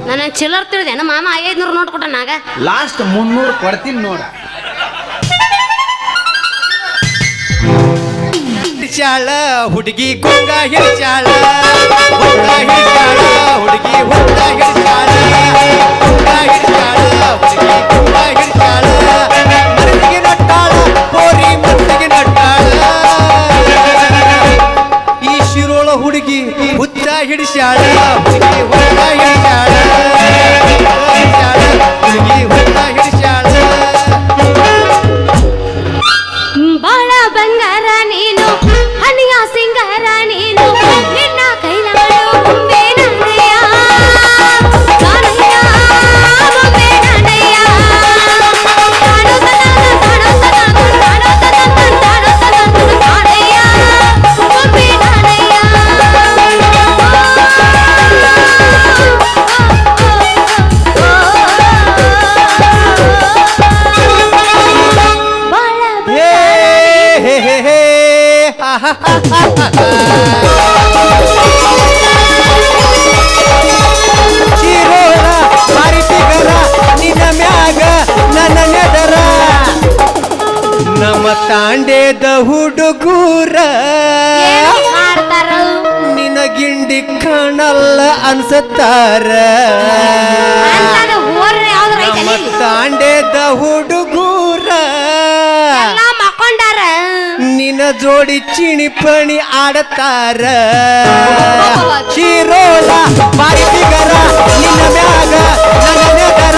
ನನ್ನ ಚಿಲ್ಲರ್ ತಿಳಿದೇನ ಮಾಮ 500 ನೋಟ್ ಕೊಟ್ಟ ನಾಗ ಲಾಸ್ಟ್ 300 ಕೊಡ್ತೀನಿ ನೋಡ ಹಿಡ್ಚಾಳ ಹುಡುಗಿ ಗುಂಗ ಹಿಡ್ಚಾಳ ಹುಡುಗ ಹಿಡ್ಚಾಳ ಹುಡುಗಿ ಹುಡುಗ ಹಿಡ್ಚಾಳ ಗುಂಗ ಹಿಡ್ಚಾಳ ಹುಡುಗಿ ಗುಂಗ ಹಿಡ್ಚಾಳ ಮನಸ್ಸಿಗೆ ನಟ್ಟಾಳ ಹೋರಿ ಮನಸ್ಸಿಗೆ ನಟ್ಟಾಳ ಈ ಶಿರೋಳ ಹುಡುಗಿ ಹುಚ್ಚ ಹಿಡ್ಚಾಳ ಹುಡುಗಿ ಹುಡುಗ ಹಿಡ್ಚಾಳ ಹುಡುಗಿ ಹುಡುಗ ಹಿಡ್ಚಾಳ ಬಾಳ ಬಂಗಾರ ನೀನು ಹನಿಯ ಸಿಂಗಾರ ನೀನು ನಿನ್ನ ಕೈಲಾಡು ಬೊಂಬೆ ನನ್ನಯ್ಯ ನಾನಯ್ಯ ಬೊಂಬೆ ನನ್ನಯ್ಯ ಬೊಂಬೆ ನನ್ನಯ್ಯ ಬಾಳ ಶಿರೋಳ ಮಾರಿತಿಗರ ನಿನ್ನ ಮ್ಯಾಗ ನನ್ನ ನೆದರ ನಮ್ಮ ತಾಂಡೇದ ಹುಡುಗೂರ ಏನ್ ಮಾಡ್ತಾರ ನಿನ್ನ ಗಿಂಡಿ ಕಾಣಲ್ಲ ಅನ್ಸತ್ತಾರ ಅಂತಾಗ ಹೋರ್ರಿ ಯಾವ್ದು ರೈತ ನಮ್ಮ ತಾಂಡೇದ ಹುಡುಗೂರ ಎಲ್ಲ ಮಕ್ಕೊಂಡಾರ ನಿನ್ನ ಜೋಡಿ ಚಿಣಿಪಣಿ ಆಡತಾರ ಶಿರೋಳ ಬಾರಿತಿಗರ ನಿನ್ನ ಮ್ಯಾಗ ನನ್ನ ನೆದರ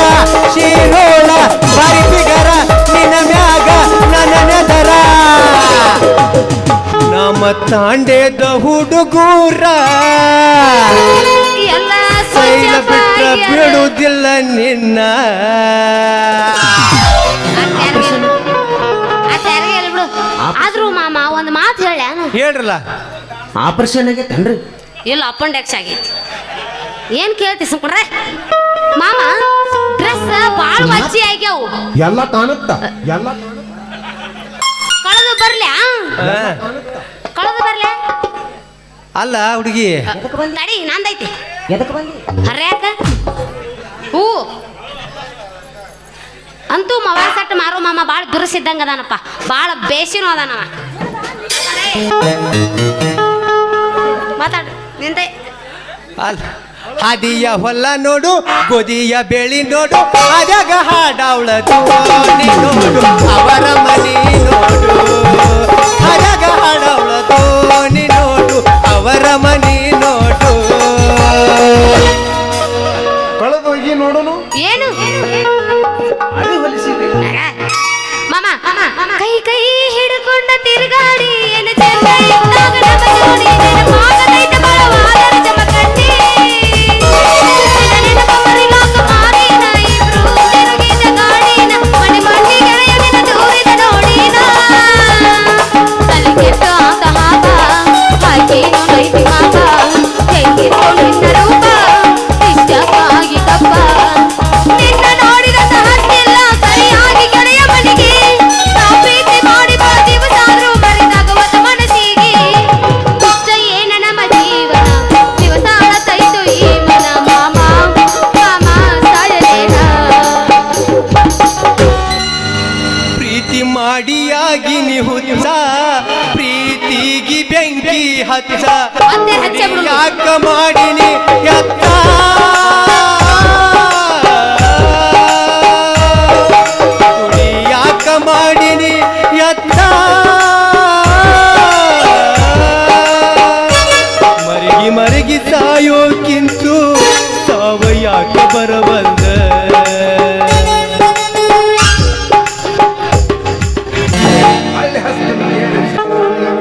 ಶಿರೋಳ ಬಾರಿತಿಗರ ನಿನ್ನ ಮ್ಯಾಗ ನನ್ನ ನೆದರ ನಮ್ಮ ತಾಂಡೇದ ಹುಡುಗೂರ ಎಲ್ಲ ಸೈಲ ಬಿಟ್ಟ ಬಿಡುವುದಿಲ್ಲ ನಿನ್ನ ಆದ್ರೂ ಮಾಮ ಒಂದ್ ಮಾತು ಹೇಳ ಹೇಳ್ರಲ್ಲ ಆಪರೇಷನ್ ಆಗೈತೇನ್ರಿ ಇಲ್ಲ ಅಪ್ಪಂಡೆಕ್ಸ್ ಆಗೈತಿ ಏನ್ ಕೇಳ್ತಿ ಸುಮ್ಕೊಂಡ್ರೆ ಮಾಮ ಡ್ರೆಸ್ ಬಾಳ ಮಚ್ಚಿ ಆಗ್ಯಾವು ಎಲ್ಲ ಕಾಣುತ್ತ ಎಲ್ಲ ಕಳೆದು ಬರ್ಲ್ಯಾ ಕಳೆದು ಬರ್ಲ್ಯಾ ಅಲ್ಲ ಹುಡುಗಿ ತಡಿ ನಂದೈತಿ ಎದಕ್ಕೆ ಬಂದಿ ಹರ್ಯಾಕ ಹೂ ಅಂತೂ ಮೊಬೈಲ್ ಸೆಟ್ ಮಾರೋ ಮಾಮ ಭಾಳ ದುರಸಿದ್ದಂಗ ಅದಾನಪ್ಪ ಭಾಳ ಬೇಸಿನೂ ಅದಾನವ ಮಾತಾಡ್ರಿ ನಿಂದೆ ಅಲ್ಲ ಹಾದಿಯ ಹೊಲ ನೋಡು ಗೋಧಿಯ ಬೆಳಿ ನೋಡು ಅದಾಗ ಹಾಡವಳದು ನೀ ನೋಡು ಅವರ ಮನೆ ನೋಡು ಅದಾಗ ಹಾಡವಳದು ನೀ ನೋಡು ಅವರ ಮನೆ ನೋಡು ಕಳೆದೋಗಿ ನೋಡೋನು ಏನು ಮಾಮ ಕೈ ಕೈ ಹಿಡ್ಕೊಂಡ ತಿರುಗಾಡಿ ಏನು ಚಂದ ಇದ್ದಾಗ ನಮ್ಮ ಜೋಡಿ ನೆನಪಾಗತೈತೆ ಬಲವಾದರ ಜಮಖಂಡಿ ನೆನಪ ಮರಿಲಾಕ ಮಾರಿನ ಇಬ್ರು ತಿರುಗಿದ ಗಾಡಿನ ಮನೆ ಮಂಡಿ ಗೆಳೆಯನಿನ ದೂರಿದ ನೋಡಿನ ತಲೆ ಕೆಟ್ಟ ಆತ ಹಾಕ ಹಾಕೇನು ನೈತಿ ಮಾತ ಕೈ ಕಿತ್ಕೊಂಡಿದ್ದರೆ ಮಾಡಿನಿ ಎತ್ತ ಯಾಕ ಮಾಡಿನಿ ಎತ್ತ ಮರಗಿ ಮರಗಿ ಸಾಯೋಕ್ಕಿಂತೂ ಸಾವ ಯಾಕೆ ಬರಬಂದ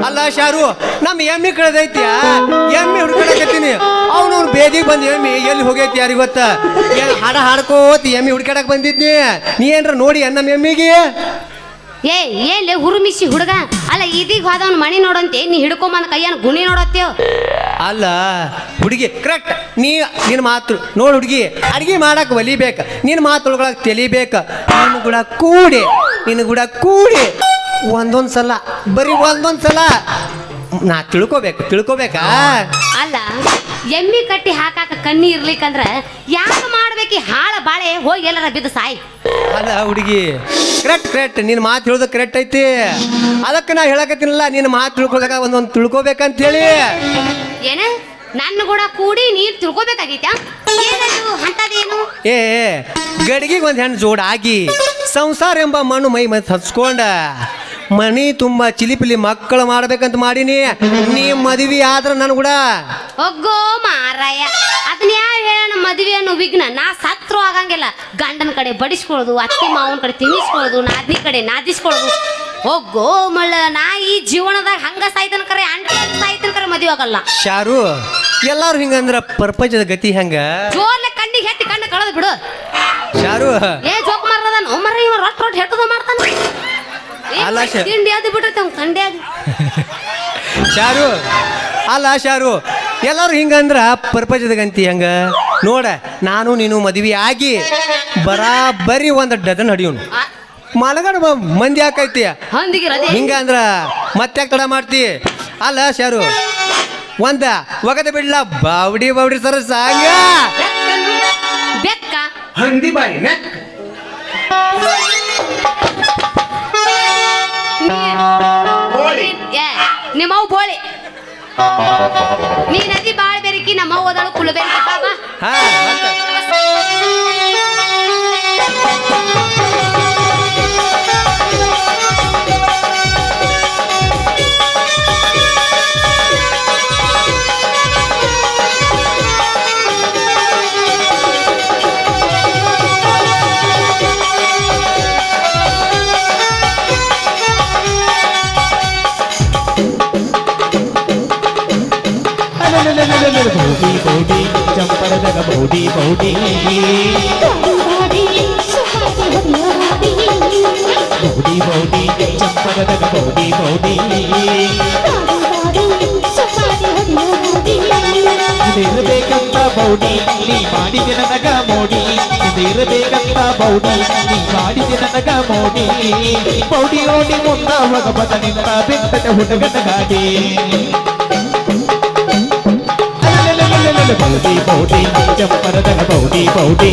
ಅಲ್ಲ ಶಾರು ನಮ್ಮ ಎಮ್ಮಿ ಕಳೆದೈತ್ಯಾ ಎಮ್ಮಿ ಹುಡ್ಕಾಡಕತ್ತೀನಿ ಅವನು ಬೇದಿಗೆ ಬಂದ ಎಮ್ಮಿ ಎಲ್ಲಿ ಹೋಗೈತಿ ಯಾರಿಗೆ ಗೊತ್ತ ಹಾಡ ಹಾಡ್ಕೋತ ಎಮ್ಮಿ ಹುಡ್ಕಾಡಕ್ ಬಂದಿದ್ನಿ ನೀ ಏನ್ರ ನೋಡಿ ನಮ್ಮ ಎಮ್ಮಿಗೆ ಏ ಏನ್ಲೆ ಹುರುಮಿಸಿ ಹುಡುಗ ಅಲ್ಲ ಇದೀಗ ಹೋದವನ್ ಮಣಿ ನೋಡಂತೆ ನೀ ಹಿಡ್ಕೊಂಬಂದ ಕೈಯನ್ನ ಗುಣಿ ನೋಡತ್ತೇವ್ ಅಲ್ಲ ಹುಡುಗಿ ಕರೆಕ್ಟ್ ನಿನ್ನ ಮಾತು ನೋಡು ಹುಡುಗಿ ಅಡಿಗೆ ಮಾಡಕ್ ಒಲಿಬೇಕ ನಿನ್ನ ಮಾತುಗಳಾಗ ತೆಲಿಬೇಕ ನಿನ್ನ ಕೂಡ ಕೂಡಿ ಒಂದೊಂದ್ ಸಲ ಬರೀ ಒಂದೊಂದ್ ಸಲ ನಾ ತಿಳ್ಕೊಬೇಕಾ ಅಲ್ಲ ಎಮ್ಮಿ ಕಟ್ಟಿ ಹಾಕಾಕ ಕಣ್ಣಿ ಇರ್ಲಿಕ್ಕಂದ್ರ ಯಾಕ ಮಾಡ್ಬೇಕಿ ಹಾಳ ಬಾಳೆ ಹೋಗಿ ಎಲ್ಲರ ಬಿದ್ದು ಸಾಯಿ ಅಲ್ಲ ಹುಡುಗಿ ಕರೆಕ್ಟ್ ನಿನ್ನ ಮಾತು ಹೇಳೋದು ಕರೆಕ್ಟ್ ಐತಿ ಅದಕ್ಕೆ ನಾ ಹೇಳಕತ್ತೀನಲ್ಲ ನಿನ್ನ ಮಾತು ತಿಳ್ಕೊಳಕ ಒಂದೊಂದು ತಿಳ್ಕೊಬೇಕಂತ ಹೇಳಿ ಏನ ನನ್ನ ಕೂಡ ಕೂಡಿ ನೀರ್ ತಿಳ್ಕೊಬೇಕಾಗೈತ ಏನದು ಅಂತದೇನು ಏ ಗಡಿಗೆ ಒಂದ್ ಹೆಣ್ಣು ಜೋಡ್ ಆಗಿ ಸಂಸಾರ ಎಂಬ ಮಣ್ಣು ಮೈ ಹಚ್ಕೊಂಡ ಮನಿ ತುಂಬಾ ಚಿಲಿಪಿಲಿ ಮಕ್ಕಳು ಮಾಡ್ಬೇಕಂತ ಮಾಡೀನಿ ನೀ ಮದುವೆ ಆದ್ರ ನನ್ ಕೂಡ ಒಗ್ಗೋ ಮಾರಾಯ ಅದನ್ನ ಯಾರು ಹೇಳೋಣ ಮದುವೆ ಅನ್ನೋ ವಿಘ್ನ ನಾ ಸತ್ರು ಆಗಂಗಿಲ್ಲ ಗಂಡನ ಕಡೆ ಬಡಿಸ್ಕೊಳ್ಳೋದು ಅತ್ತಿ ಮಾವನ ಕಡೆ ತಿನ್ನಿಸ್ಕೊಳ್ಳೋದು ನಾದ್ನಿ ಕಡೆ ನಾದಿಸ್ಕೊಳ್ಳೋದು ಒಗ್ಗೋ ಮಳ್ಳ ನಾ ಈ ಜೀವನದಾಗ ಹಂಗ ಸಾಯ್ತನ ಕರೆ ಅಂಟಿ ಸಾಯ್ತನ ಕರೆ ಮದುವೆ ಆಗಲ್ಲ ಶಾರು ಎಲ್ಲಾರು ಹಿಂಗಂದ್ರ ಪ್ರಪಂಚದ ಗತಿ ಹೆಂಗ ಜೋರ್ಲೆ ಕಣ್ಣಿಗೆ ಹೆತ್ತಿ ಕಣ್ಣು ಕಳೆದು ಬಿಡು ಶಾರು ಏ ಜೋಕ್ ಮಾರದಾನ ಮರ ಇವ ರೊಟ್ಟ ಹೆಟ್ಟದ ಮಾಡ್ತಾನೆ ಅಲ್ಲ ತಿಂಡಿ ಅದು ಬಿಟ್ಟಿರ್ತ ತಂಡೆ ಅದು ಶಾರು ಅಲ್ಲ ಶಾರು ಎಲ್ಲಾರು ಹಿಂಗಂದ್ರ ಪ್ರಪಂಚದ ಗಂತಿ ಹೆಂಗ ನೋಡ ನಾನು ನೀನು ಮದುವೆ ಆಗಿ ಬರಾಬರಿ ಒಂದು ಡಜನ್ ಹಡಿಯೋನು ಮಲಗಡ ಮಂದಿ ಹಾಕೈತಿ ಹಿಂಗ ಅಂದ್ರ ಮತ್ತೆ ತಡ ಮಾಡ್ತಿ ಅಲ್ಲ ಶಾರು ಒಂದ ಒಗದ ಬಿಡ್ಲ ಬಾವಡಿ ಸರ ಸಾಂಗ ಬೆಕ್ಕ ಹಂದಿ ಬಾಯಿ ನಿಮ್ಮವ್ ಬೋಳಿ ನೀ ನದಿ ಬಾಳ್ ಬೆರಕಿ ನಮ್ಮವ್ ಓದಾಳು ಕುಳು ಬೆರಕಿ ಬಾಬಾ ಬಹುಡಿ ಚಂಪರದಗ ಬಹುಡಿ ಬಹುಡಿ ಚಂಪರದಗ ಬಹುಡಿ ಇದಿರಬೇಕಂತ ಬೌಡಿ ನೀ ಮಾಡಿದೆ ನನಗ ಮೋಡಿ ಇದಿರಬೇಕಂತ ಬೌಡಿ ನೀ ಮಾಡಿದೆ ನನಗ ಮೋಡಿ ಬೌಡಿ ಓಡಿ ಮುಂದ ಹೋಗಬದ ನಿಂತ ಬೆಟ್ಟದ ಹುಡುಗನ ಗಾಡಿ ಬೌಡಿ ಚಂಪರದಗ ಬೌಡಿ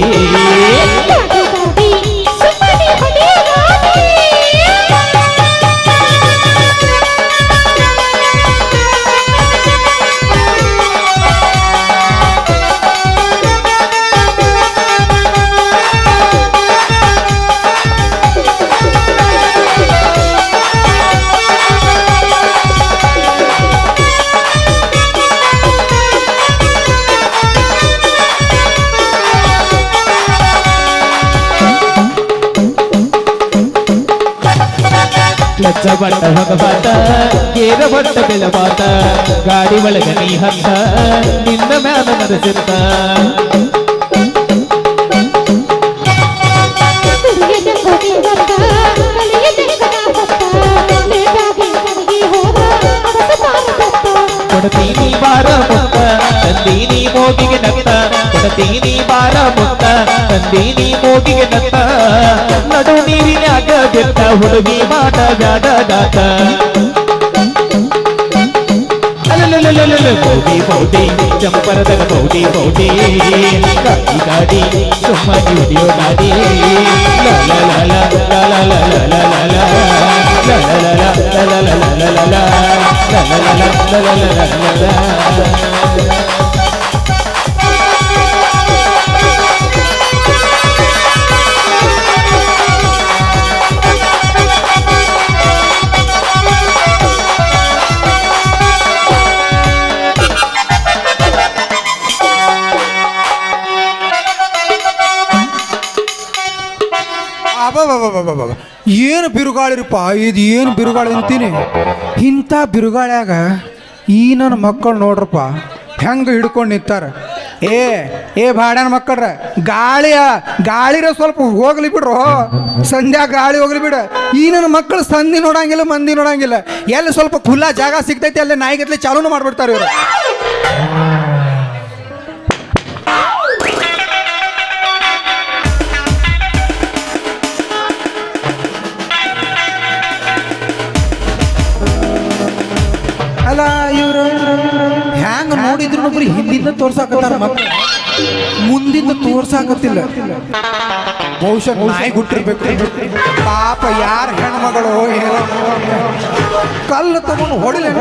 ಲಜ್ಜ ಬಟ್ಟ ಹೊಗಬಾತ ಗೇರ ಬಟ್ಟ ಬೆಳಬಾತ ಗಾಡಿ ಒಳಗ ನೀ ಹತ್ತ ನಿನ್ನ ಮ್ಯಾಲ ಮನಸಿರ್ತ ಕೊಡತೀನಿ ಬಾರ ಮುತ್ತ ತಂದೀನಿ ಮೋಗಿಗೆ ನತ್ತ ಕೊಡತೀನಿ ಬಾರ ಮುತ್ತ ತಂದೀನಿ ಮೋಗಿಗೆ ನತ್ತ ನಡು ನೀರಿನ್ಯಾಗ ಬೆತ್ತ ಹುಡುಗಿ ಮಾಟ ಬ್ಯಾಡ ದಾತ ಬೌಡಿ ಚಂಪರದಗ ಬೌಡಿ ಗಾಡಿ ಸುಮ್ಮ ಜುಡಿಯೋ ಗಾಡಿ la ಅಬ್ಬಬ್ಬಬ್ಬಬ್ಬಬ್ಬ ಏನು ಬಿರುಗಾಳಿರಪ್ಪ ಇದು ಏನು ಬಿರುಗಾಳಿ ಅಂತೀನಿ ಇಂಥ ಬಿರುಗಾಳ್ಯಾಗ ಈ ನನ್ನ ಮಕ್ಕಳು ನೋಡ್ರಪ್ಪ ಹೆಂಗೆ ಹಿಡ್ಕೊಂಡು ನಿಂತಾರ ಏ ಬಾಡ್ಯಾನ ಮಕ್ಕಳ್ರ ಗಾಳಿರ ಸ್ವಲ್ಪ ಹೋಗ್ಲಿ ಬಿಡ್ರು ಸಂಧ್ಯಾ ಗಾಳಿ ಹೋಗ್ಲಿ ಬಿಡ ಈ ನನ್ನ ಮಕ್ಕಳು ಸಂಧಿ ನೋಡಂಗಿಲ್ಲ ಮಂದಿ ನೋಡಂಗಿಲ್ಲ ಎಲ್ಲಿ ಸ್ವಲ್ಪ ಖುಲ್ಲಾ ಜಾಗ ಸಿಗ್ತೈತಿ ಅಲ್ಲಿ ನಾಯಿಗತ್ಲೆ ಚಾಲೂನು ಮಾಡ್ಬಿಡ್ತಾರೆ ಇವರು ಅಲ್ಲ ಇವ್ರು ಹ್ಯಾಂಗ ನೋಡಿದ್ರು ಬರೀ ಹಿಂದಿಂದ ತೋರ್ಸಾಕತ್ತಾರ ಮಕ್ಕಳು ಮುಂದಿಂದ ತೋರ್ಸಾಕತ್ತಿಲ್ಲ ಬಹುಶಃ ನಾಯಿ ಹುಟ್ಟಿರ್ಬೇಕು ಪಾಪ ಯಾರ ಹೆಣ್ಮಗಳು ಕಲ್ಲು ತಗೊಂಡು ಹೊಡಿಲೆ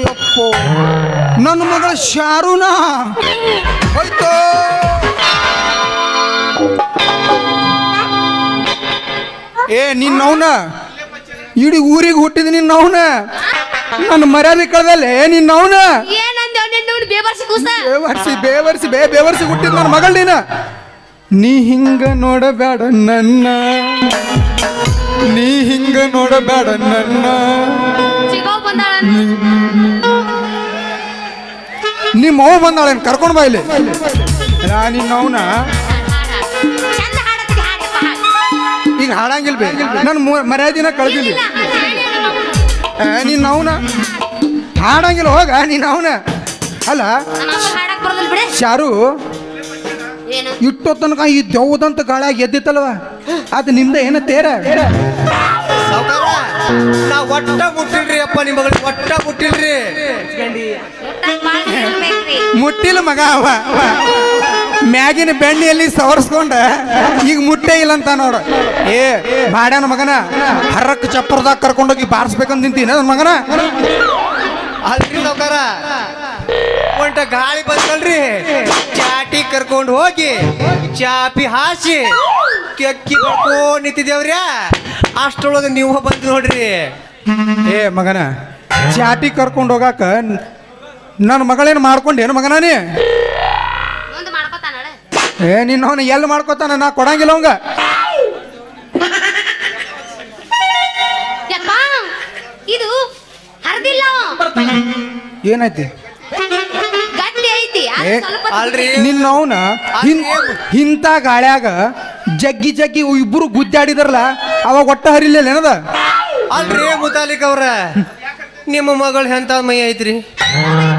ಯಪ್ಪೋ ನನ್ನ ಮಗಳ ಶಾರುನಾ ಹೋಯ್ತು ನಿನ್ನವನ ಇಡೀ ಊರಿಗೆ ಹುಟ್ಟಿದ ನಿನ್ನವನ ನನ್ನ ಮರ್ಯಾದೆ ಕಳೆದಲ್ಲೇ ನಿನ್ನವನ ಬೇವರ್ಸಿ ಹುಟ್ಟಿದ ನನ್ನ ಮಗಳ ನೀ ಹಿಂಗ ನೋಡಬೇಡ ನನ್ನ ನಿಮ್ಮ ಅವ ಬಂದಾಳೇನು ಕರ್ಕೊಂಡು ಬಾ ಇಲ್ಲಿ ನಿನ್ನವನ ಈಗ ಹಾಡಂಗಿಲ್ಲ ಬೇ ನನ್ನ ಮರ್ಯಾದಿನ ಕಳೆದಿಲ್ಲ ನಿನ್ನವನ ಹಾಡಂಗಿಲ್ಲ ಹೋಗ ನಿನ್ನವನ ಅಲ್ಲ ಶಾರು ಇಟ್ಟೋ ತನಕ ಈ ದೆವ್ವದಂತ ಗಾಳಿಯಾಗಿ ಎದ್ದಿತ್ತಲ್ವ ಅದು ನಿಮ್ದ ಏನ ತೇರ ನಾ ಒಟ್ಟ ಮುಟ್ಟಿಲ್ರಿ ಅಪ್ಪ ನಿಮ್ಮ ಮಗಳಿಗೆ ಒಟ್ಟ ಮುಟ್ಟಿಲ್ರಿ ಮುಟ್ಟಿಲ್ಲ ಮಗ ಅವ ಮ್ಯಾಗಿನ ಬೆಣ್ಣೆಯಲ್ಲಿ ಸವರ್ಸ್ಕೊಂಡ ಈಗ ಮುಟ್ಟೆ ಇಲ್ಲ ಅಂತ ನೋಡ ಮಾಡ್ಯಾನ ಮಗನ ಹರಕ್ ಚಪ್ಪರದಾಗ ಕರ್ಕೊಂಡೋಗಿ ಬಾರಿಸ್ಬೇಕಂತ ನಿಂತೀನಿ ನನ್ನ ಮಗನ ಅಲ್ರಿ ಸಾವ್ಕಾರ ಒಂಟ ಗಾಳಿ ಬಂತಲ್ರಿ ಚಾಟಿ ಕರ್ಕೊಂಡು ಹೋಗಿ ಚಾಪಿ ಹಾಸಿ ಕೆಕ್ಕಿ ಬರ್ಕೊಂಡು ನಿಂತಿದ್ದೇವ್ರಿ ಅಷ್ಟೊಳಗೆ ನೀವು ಬಂದು ನೋಡ್ರಿ ಮಗನ ಚಾಟಿ ಕರ್ಕೊಂಡು ಹೋಗಾಕ ನನ್ನ ಮಗಳೇನು ಮಾಡ್ಕೊಂಡೇನು ಮಗನಾನೇ ನಿನ್ನ ಅವನು ಎಲ್ಲಿ ಮಾಡ್ಕೋತಾನ ನಾ ಕೊಡಂಗಿಲ್ಲ ಅವಂಗ ಇದು ಹರಿದಿಲ್ಲ ಏನೈತಿ ಗಟ್ಟಿ ಐತಿ ಅಲ್ರಿ ನಿನ್ನ ಅವನ ಇಂಥ ಗಾಳ್ಯಾಗ ಜಗ್ಗಿ ಇಬ್ಬರು ಗುದ್ದಾಡಿದಾರಲ್ಲ ಅವಾಗ ಒಟ್ಟ ಹರಿಲಿಲ್ಲ ಏನದ ಅಲ್ರಿ ಮುತಾಲಿಕ್ ಅವ್ರ ನಿಮ್ಮ ಮಗಳು ಎಂತ ಮೈ ಐತ್ರಿ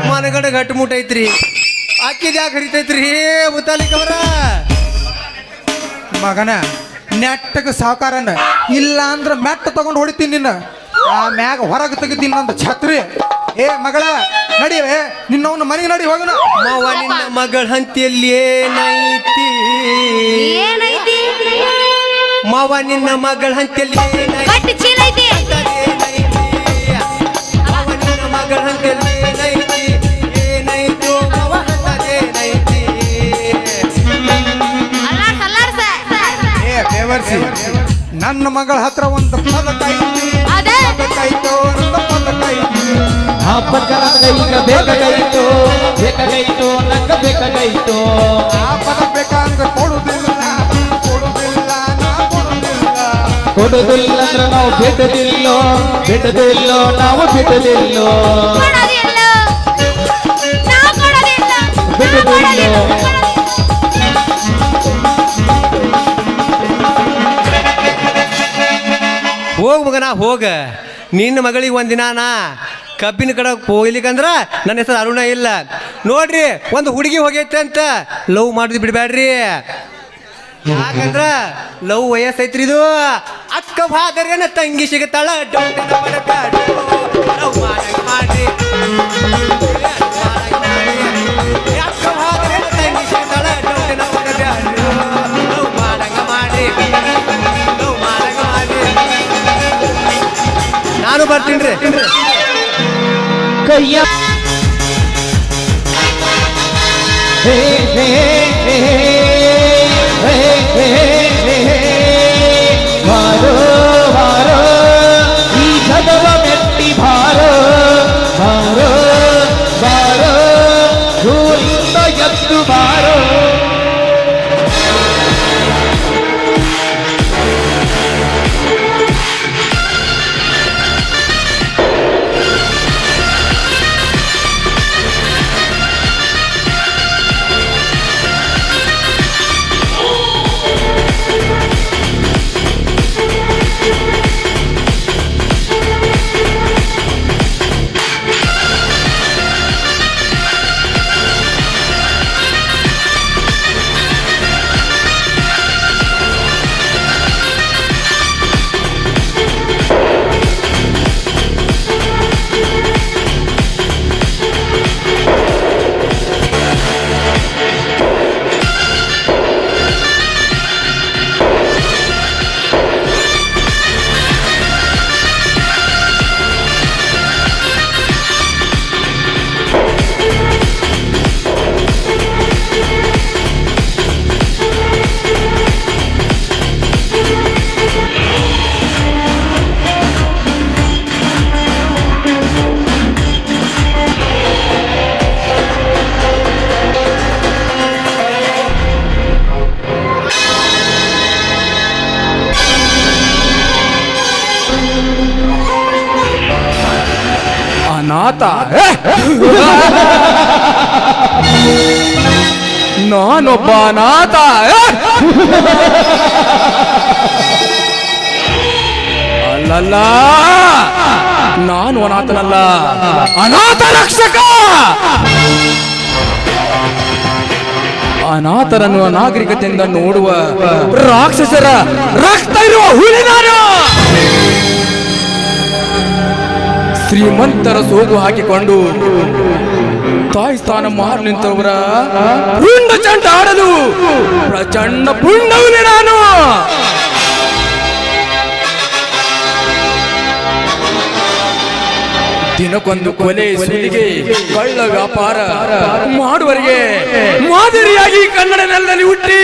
ಮನಗಡೆ ಗಟ್ಟು ಮುಟ್ಟ ಐತ್ರಿ ಅಕ್ಕಿದ ಯಾಕೆ ಹರಿತೈತ್ರಿ ಮುತಾಲಿಕ್ ಅವ್ರ ಮಗನ ನೆಟ್ಟಗ ಸಾವುಕಾರನ ಇಲ್ಲ ಅಂದ್ರ ಮೆಟ್ಟ ತಗೊಂಡು ಹೊಡಿತೀನಿ ನಿನ್ನ ಆ ಮ್ಯಾಗ ಹೊರಗೆ ತೆಗಿತೀನಿ ನಂದು ಛತ್ರಿ ಮಗಳ ನಡಿಯೇ ನಿನ್ನವನ್ನ ಮನೆಗೆ ನಡಿ ಹೋಗೋಣ ಮಾವ ನಿನ್ನ ಮಗಳ ಹಂತಿಯಲ್ಲಿ ಏನೈತಿ ಮಾವ ನಿನ್ನ ಮಗಳ ಹಂತಿಯಲ್ಲಿ ಮಾವ ನಿನ್ನ ಮಗಳ ಹಂತಿಯಲ್ಲಿ ಏನಾಯ್ತು ಮಾವ ಹಂತದೇನೈತಿ ಬೇವರ್ಸಿ ನನ್ನ ಮಗಳ ಹತ್ರ ಒಂದು ಪದಕ ಐತಿ ಪದಕೈತೋ ನನ್ನ ಪದಕ ಐತಿ ಆ ಪದಕ ಈಗ ಬೇಕಾಗೈತೋ ನಂಗ ಬೇಕಾಗೈತೋ ಆ ಪದ ಬೇಕಂದ್ರೆ ಕೊಡುದಿಲ್ಲ ಕೊಡುದಿಲ್ಲ ಅಂದ್ರೆ ನಾವು ಬಿಡದಿಲ್ಲೋ ನಾವು ಬಿಡದಿಲ್ಲೋ ಹೋಗ್ ಮಗನ ಹೋಗ ನಿನ್ನ ಮಗಳಿಗೆ ಒಂದಿನ ಕಬ್ಬಿನ ಕಡೆ ಹೋಗ್ಲಿಕ್ಕಂದ್ರ ನನ್ನ ಹೆಸರು ಅರುಣ ಇಲ್ಲ ನೋಡ್ರಿ ಒಂದು ಹುಡುಗಿ ಹೋಗೈತೆ ಅಂತ ಲವ್ ಮಾಡಿದ್ ಬಿಡ್ಬೇಡ್ರಿ ಯಾಕಂದ್ರ ಲವ್ ವಯಸ್ಸೈತ್ರಿ ಇದು ಅಕ್ಕ ಬಾದರೇನ ತಂಗಿ ಸಿಗತ್ತಾಳ ಲವ್ ಮಾಡ್ರಿ ಅಕ್ಕ ಬಾದರೇನ ತಂಗಿ ಸಿಗತ್ತಾಳ ಲವ್ ಮಾಡಂಗ ಮಾಡ್ರಿ ನಾನು ಬರ್ತೀನಿ ಕೈಯ ನಾನೊಬ್ಬ ಅನಾಥ. ಅಲ್ಲಲ್ಲ, ನಾನು ಅನಾಥನಲ್ಲ, ಅನಾಥ ರಕ್ಷಕ. ಅನಾಥರನ್ನು ಅನಾಗರಿಕತೆಯಿಂದ ನೋಡುವ ರಾಕ್ಷಸರ ರಕ್ತ ಇರುವ ಹುಲಿ ನಾನು. ಶ್ರೀಮಂತರ ಸೋಗು ಹಾಕಿಕೊಂಡು ತಾಯಿ ಸ್ಥಾನ ಮಾರು ನಿಂತವರ ಪುಂಡ ಚಂಡ ಆಡಲು ಪ್ರಚಂಡ ಪುಂಡವನೇ ನಾನು. ದಿನಕ್ಕೊಂದು ಕೊಲೆ, ಸುಲಿಗೆ, ಕಳ್ಳ ವ್ಯಾಪಾರ ಮಾಡುವರಿಗೆ ಮಾದರಿಯಾಗಿ ಕನ್ನಡ ನೆಲದಲ್ಲಿ ಹುಟ್ಟಿ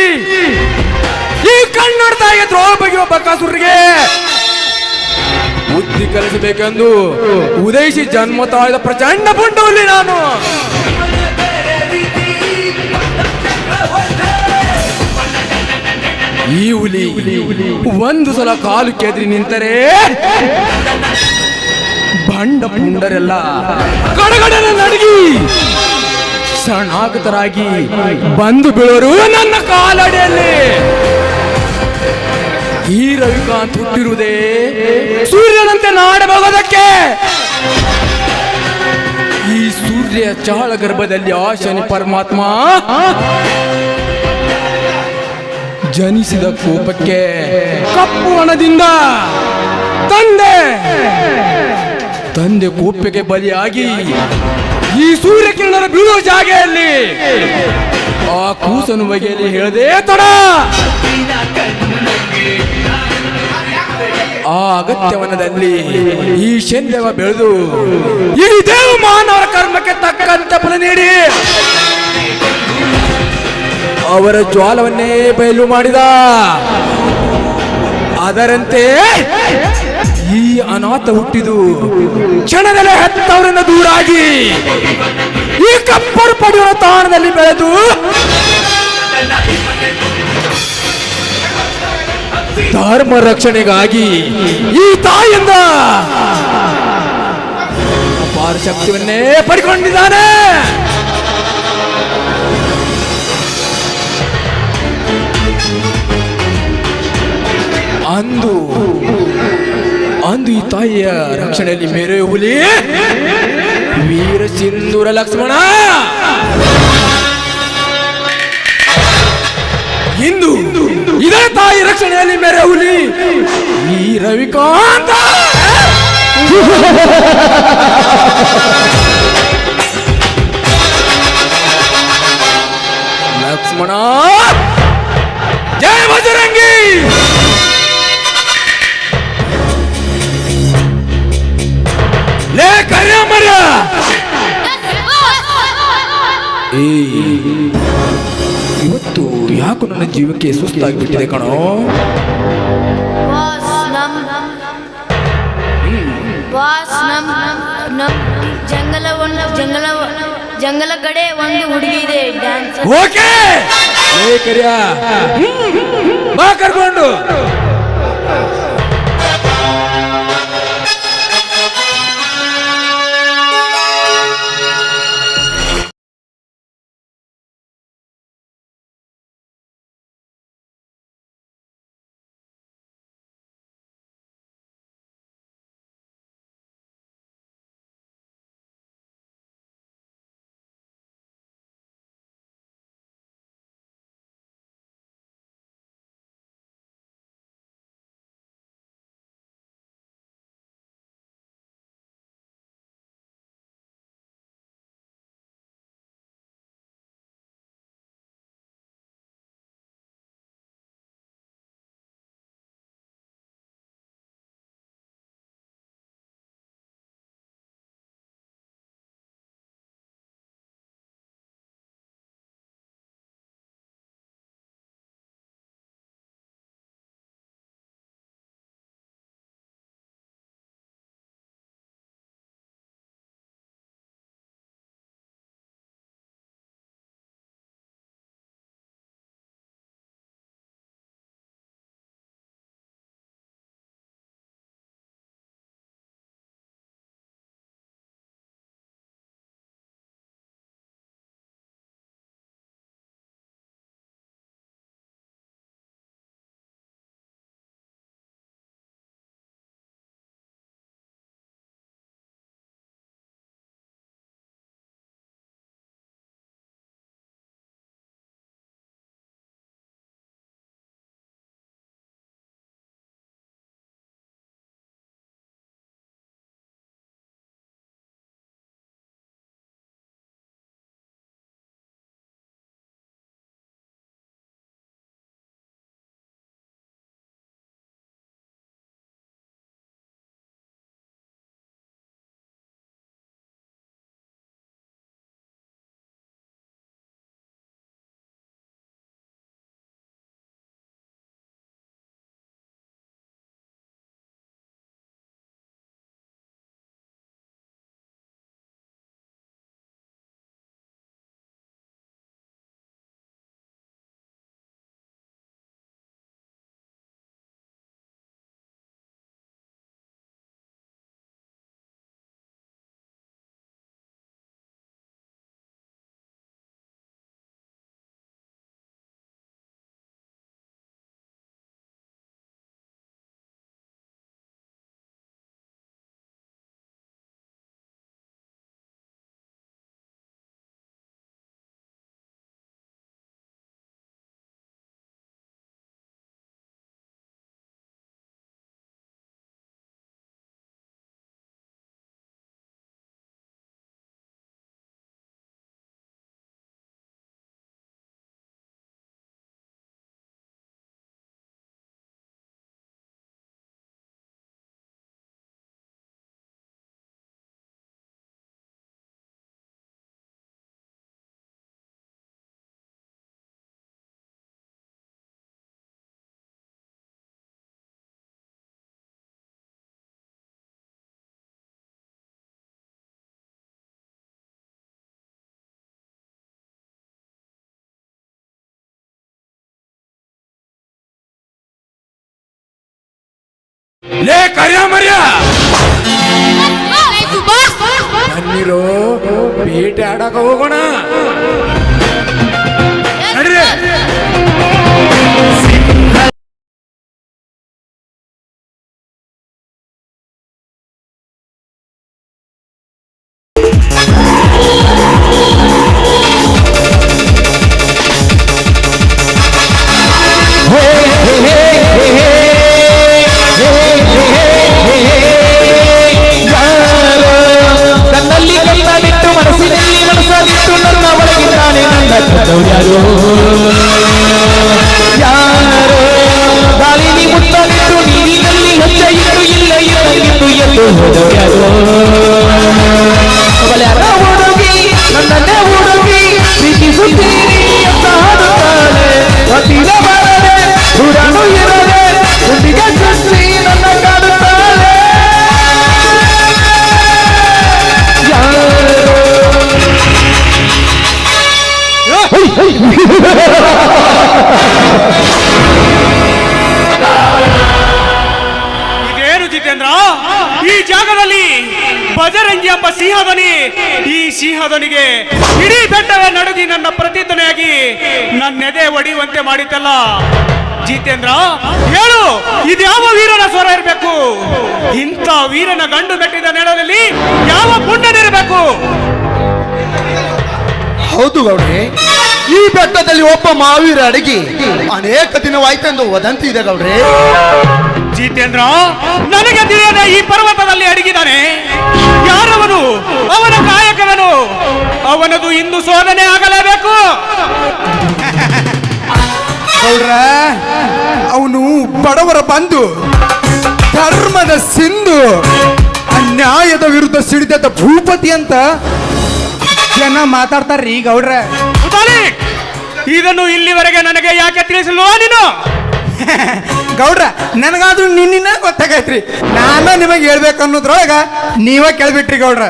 ಈ ಕನ್ನಡ ತಾಯಿಗೆ ದ್ರೋಹ ಬಗೆಯುವ ಬಕಾಸುರರಿಗೆ ಬುದ್ಧಿ ಕಲಿಸಬೇಕೆಂದು ಉದಯಿಸಿ ಜನ್ಮ ತಾಳಿದ ಪ್ರಚಂಡ ಪುಂಡವಲ್ಲಿ ನಾನು. ಈ ಹುಲಿ ಒಂದು ಸಲ ಕಾಲು ಕೆದರಿ ನಿಂತರೆ ಬಂಡ ಪುಂಡರೆಲ್ಲ ಗಡಗಡನ ನಡಗಿ ಶರಣಾಗತರಾಗಿ ಬಂದು ಬೀಳೋರು ನನ್ನ ಕಾಲಡಿಯಲ್ಲಿ. ಈ ರವಿಕಾಂತ್ ಹುಟ್ಟಿರುವುದೇ ಸೂರ್ಯನಂತೆ ನಾಡಬಹುದಕ್ಕೆ. ಈ ಸೂರ್ಯ ಚಾಳ ಗರ್ಭದಲ್ಲಿ ಆ ಶನಿ ಪರಮಾತ್ಮ ಜನಿಸಿದ ಕೋಪಕ್ಕೆ ಕಪ್ಪು ಹಣದಿಂದ ತಂದೆ ಕೋಪಕ್ಕೆ ಬಲಿಯಾಗಿ ಈ ಸೂರ್ಯ ಕಿರಣರ ಬೀಳುವ ಜಾಗೆಯಲ್ಲಿ ಆ ಕೂಸನು ಬಗೆಯಲ್ಲಿ ಹೇಳದೆ ತಡ. ಆ ಅಗತ್ಯವನದಲ್ಲಿ ಈ ಶಲ್ಯವ ಬೆಳೆದು ಈ ದೇವ ಮಾನವರ ಕರ್ಮಕ್ಕೆ ತಕ್ಕಂತೆ ಫಲ ನೀಡಿ ಅವರ ಜ್ವಾಲವನ್ನೇ ಬಯಲು ಮಾಡಿದ. ಅದರಂತೆ ಈ ಅನಾಥ ಹುಟ್ಟಿದು ಕ್ಷಣದಲ್ಲೇ ಹೆತ್ತವರಿಂದ ದೂರಾಗಿ ಈ ಕಪ್ಪರು ಪಡೆಯುವ ತಾಣದಲ್ಲಿ ಬೆಳೆದು ಧರ್ಮ ರಕ್ಷಣೆಗಾಗಿ ಈ ತಾಯಿಯಿಂದ ಅಪಾರ ಶಕ್ತಿಯನ್ನೇ ಪಡ್ಕೊಂಡಿದ್ದಾನೆ. ಅಂದು ಈ ತಾಯಿಯ ರಕ್ಷಣೆಯಲ್ಲಿ ಮೇರೆ ಹುಲಿ ವೀರ ಸಿಂಧೂರ ಲಕ್ಷ್ಮಣ. ಇಂದು ಇದೇ ತಾಯಿ ರಕ್ಷಣೆಯಲ್ಲಿ ಮೇರೆ ಹುಲಿ ಈ ರವಿಕಾಂತ. ಲಕ್ಷ್ಮಣ ಜಯ ಬಜರಂಗಿ. ಲೇ ಕರ್ಯ ಮರ್ಯ, ಇವತ್ತು ಯಾಕೋ ನನ್ನ ಜೀವಕ್ಕೆ ಸುಸ್ತಾಗಿಬಿಟ್ಟಿದೆ ಕಣೋ. ಜಂಗಲ ಕಡೆ ಒಂದು ಹುಡುಗಿ ಇದೆ ಡ್ಯಾನ್ಸ್. ಓಕೆ ಬಾ ಕರ್ಕೊಂಡು. ಲೇ ಕರ್ಯ ಮರ್ಯ ಆಯ್ತು ಬಾಸ್ ಬನ್ನಿರೋ ಬೇಟೆ ಆಡಕ ಹೋಗೋಣ ನಡ್ರಿ ಕಣ್ಣಲ್ಲಿ ಕಣ್ಣಲ್ಲಿಟ್ಟು ಮನಸ್ಸಿನಲ್ಲಿ ಮನಸ್ಸಲ್ಲಿಟ್ಟು ನನ್ನ ಒಳಗಿದ್ದಾನೆ ನನ್ನ ಕರ್ತವ್ಯಾರು ಯಾರೋ ಗಾಳಿನಿ ಮುತ್ತಲಿಟ್ಟು ನೀರಿನಲ್ಲಿ ಹೆಜ್ಜೆ ಇಟ್ಟು ಇಲ್ಲ ಇಲ್ಲಂಗಿಟ್ಟು ಎಂದು ಹೋದವ್ಯಾರು ಅವಳ್ಯಾರ ಹುಡುಗಿ ನನ್ನನ್ನೇ ಹುಡುಗಿ ಪ್ರೀತಿಸುತ್ತೀರಿ ಅಂತ ಹಾಡುತ್ತಾಳೆ ಒತ್ತಿನ ಬರದೆ ಹುಡಾನು ಇರದೆ ಹುಡುಗ ಸೃಷ್ಟಿ ನನ್ನ ಕಾಡುತ್ತಾಳೆ ಇದೇನು ಜಿತೇಂದ್ರ ಈ ಜಾಗದಲ್ಲಿ ಬಜರಂಗಿ ಎಂಬ ಸಿಂಹಧ್ವನಿ ಈ ಸಿಂಹಧ್ವನಿಗೆ ಇಡೀ ಬೆಟ್ಟವೇ ನಡುಗಿ ನನ್ನ ಪ್ರತಿಧ್ವನಿಯಾಗಿ ನನ್ನೆದೆ ಒಡೆಯುವಂತೆ ಮಾಡಿತಲ್ಲ ಜಿತೇಂದ್ರ ಹೇಳು ಇದ್ಯಾವ ವೀರನ ಸ್ವರ ಇರಬೇಕು ಇಂಥ ವೀರನ ಗಂಡು ಬೆಟ್ಟಿದ ನೆಲದಲ್ಲಿ ಯಾವ ಪುಣ್ಯನಿರಬೇಕು ಹೌದು ಗೌಡ್ರೆ, ಈ ಬೆಟ್ಟದಲ್ಲಿ ಒಬ್ಬ ಮಾವೀರ ಅಡಗಿ ಅನೇಕ ದಿನವಾಯ್ತೆಂದು ವದಂತಿ ಇದೆ ಗೌಡ್ರೆ. ಜಿತೇಂದ್ರ ನನಗೆ ತಿಳಿಯದ ಈ ಪರ್ವತದಲ್ಲಿ ಅಡಗಿದ್ದಾನೆ ಯಾರವನು ಅವನ ಕಾಯಕವನು ಅವನದು ಇಂದು ಶೋಧನೆ ಆಗಲೇಬೇಕು ಗೌಡ್ರ, ಅವನು ಬಡವರ ಬಂಧು, ಧರ್ಮದ ಸಿಂಧು, ಅನ್ಯಾಯದ ವಿರುದ್ಧ ಸಿಡಿದ ಭೂಪತಿ ಅಂತ ಜನ ಮಾತಾಡ್ತಾರ್ರಿ ಗೌಡ್ರ. ಮುತಾಲಿಕ್, ಇದನ್ನು ಇಲ್ಲಿವರೆಗೆ ನನಗೆ ಯಾಕೆ ತಿಳಿಸಲ್ವಾ ನೀನು ಗೌಡ್ರ, ನನಗಾದ್ರೂ ನಿನ್ನ ಗೊತ್ತಾಗೈತ್ರಿ, ನಾನು ನಿಮಗೆ ಹೇಳ್ಬೇಕು ಅನ್ನೋದ್ರೊಳಗ ನೀವ ಕೇಳ್ಬಿಟ್ರಿ ಗೌಡ್ರ.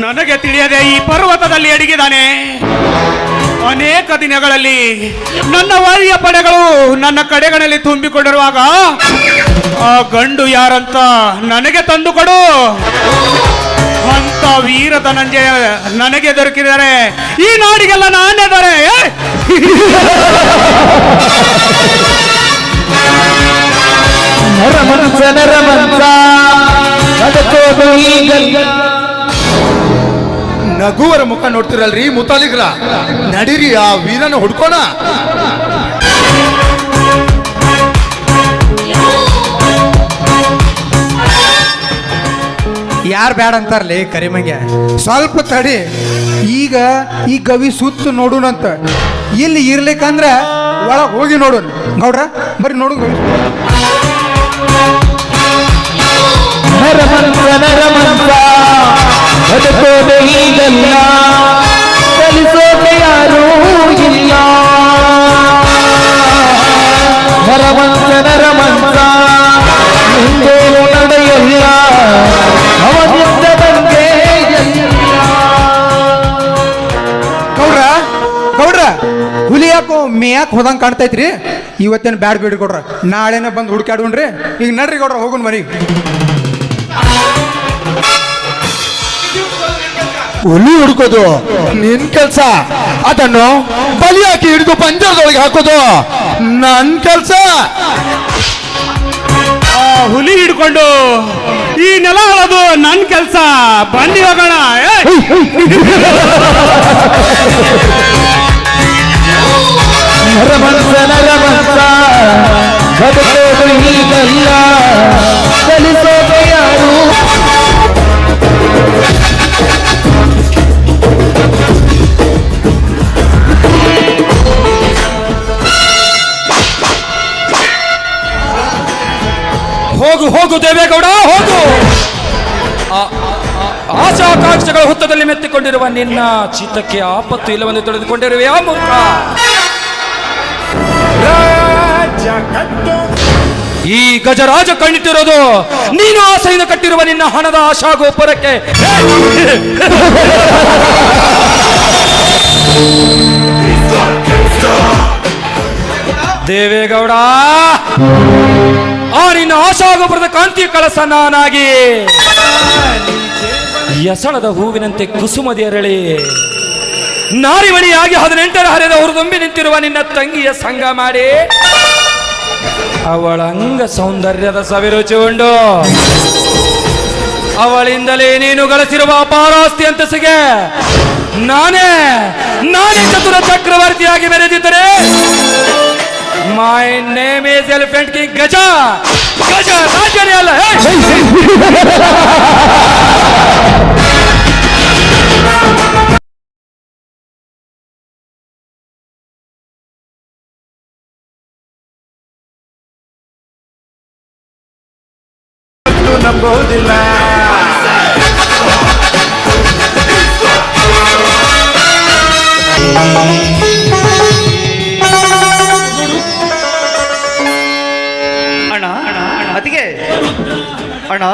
ನನಗೆ ತಿಳಿಯದೆ ಈ ಪರ್ವತದಲ್ಲಿ ಅಡಗಿದ್ದಾನೆ ಅನೇಕ ದಿನಗಳಲ್ಲಿ ನನ್ನ ವಾರಿಯ ಪಡೆಗಳು ನನ್ನ ಕಡೆಗಳಲ್ಲಿ ತುಂಬಿಕೊಂಡಿರುವಾಗ ಆ ಗಂಡು ಯಾರಂತ ನನಗೆ ತಂದು ಕೊಡು. ಅಂತ ವೀರ ಧನಂಜಯ ನನಗೆ ದೊರಕಿದರೆ ಈ ನಾಡಿಗೆಲ್ಲ ನಾನೇ ದೊರೆ. ನರಮಂಸ ನರಮಂಸ ಅದಕ್ಕೋದು ಈಗಲ್ಲ. ನಗುವರ ಮುಖ ನೋಡ್ತಿರಲ್ರಿ ಮುತಾಲಿಗ್ರ, ನಡೀರಿ ಆ ವೀರನ ಹುಡ್ಕೋಣ. ಯಾರು ಬ್ಯಾಡ ಅಂತಾರ್ಲಿ ಕರಿಮಂಗೆ, ಸ್ವಲ್ಪ ತಡಿ, ಈಗ ಈ ಗವಿ ಸುತ್ತ ನೋಡೋಣಂತ. ಇಲ್ಲಿ ಇರ್ಲಿಕ್ಕಂದ್ರ ಒಳಗೆ ಹೋಗಿ ನೋಡೋಣ. ಗೌಡ್ರ ಬರ್ರಿ ನೋಡು. ನರಮಂಸ ನರಮಂಸ ಅದಕ್ಕೋದು ಈಗಲ್ಲ, ಕಲಿಸೋಕೆ ಯಾರೂ ಇಲ್ಲ. ನರಮಂಸ ನರಮಂಸ ಹಿಂದೇನು ನಡೆಯಲ್ಲ, ಅವನಿಂದ ಬಂದೇ ಗೌಡ್ರ ಗೌಡ್ರ, ಹುಲಿ ಯಾಕೋ ಮೇಯಾಕ್ ಹೋದಂಗೆ ಕಾಣ್ತೈತ್ರಿ. ಇವತ್ತೇನು ಬ್ಯಾಡ್ ಬಿಡ್ರಿ ಗೌಡ್ರ, ನಾಳೆನೇ ಬಂದು ಹುಡುಕಾಡ್ಕೊಂಡ್ರಿ. ಈಗ ನಡ್ರಿ ಗೌಡ್ರ, ಹೋಗೋಣ ಮನೆಗೆ. ಹುಲಿ ಹುಡುಕೋದು ನಿನ್ ಕೆಲ್ಸ, ಅದನ್ನು ಬಲಿ ಹಾಕಿ ಹಿಡಿದು ಪಂಜರದೊಳಗೆ ಹಾಕೋದು ನನ್ ಕೆಲ್ಸ. ಆ ಹುಲಿ ಹಿಡ್ಕೊಂಡು ಈ ನೆಲ ಅಳೋದು ನನ್ನ ಕೆಲಸ. ಬನ್ನಿ ಹೋಗೋಣ. ನರಮಂಸ ನರಮಂಸ ಬದುಕೋದು ಈಗಲ್ಲ, ಕಲಿಸೋಕೆ ಯಾರು. ಹೋಗು ಹೋಗು ದೇವೇಗೌಡ ಹೋಗು. ಆಶಾಕಾಂಕ್ಷೆಗಳ ಹುತ್ತದಲ್ಲಿ ಮೆತ್ತಿಕೊಂಡಿರುವ ನಿನ್ನ ಚಿತ್ತಕ್ಕೆ ಆಪತ್ತು ಇಲ್ಲವೆಂದು ತಿಳಿದುಕೊಂಡಿರುವೆ ಆ ಮೂರ್ಖ. ಈ ಗಜರಾಜ ಕಣ್ಣಿಟ್ಟಿರೋದು ನೀನು ಆಸೆಯಿಂದ ಕಟ್ಟಿರುವ ನಿನ್ನ ಹಣದ ಆಶಾ ಗೋಪುರಕ್ಕೆ. ದೇವೇಗೌಡ, ಆ ನಿನ್ನ ಆಶಾಗೋಪುರದ ಕಾಂತಿ ಕಳಸ ನಾನಾಗಿ ಎಸಳದ ಹೂವಿನಂತೆ ಕುಸುಮದಿ ಅರಳಿ ನಾರಿಮಣಿಯಾಗಿ 18ರ ಹರೆದ ಹುರಿದುಂಬಿ ನಿಂತಿರುವ ನಿನ್ನ ತಂಗಿಯ ಸಂಗ ಮಾಡಿ ಅವಳ ಅಂಗ ಸೌಂದರ್ಯದ ಸವಿರುಚಿ ಉಂಡು ಅವಳಿಂದಲೇ ನೀನು ಗಳಿಸಿರುವ ಅಪಾರಾಸ್ತಿ ಅಂತಸಿಗೆ ನಾನೇ ಚತುರ ಚಕ್ರವರ್ತಿಯಾಗಿ ಮೆರೆದಿದ್ದರೆ my name is elephant king ಗಜ ರಾಜನೇ ಅಲ್ಲ. ನಂಬೋದಿಲ್ಲ. ಅಣ್ಣ ಅತಿಗೆ ಅಣ್ಣ,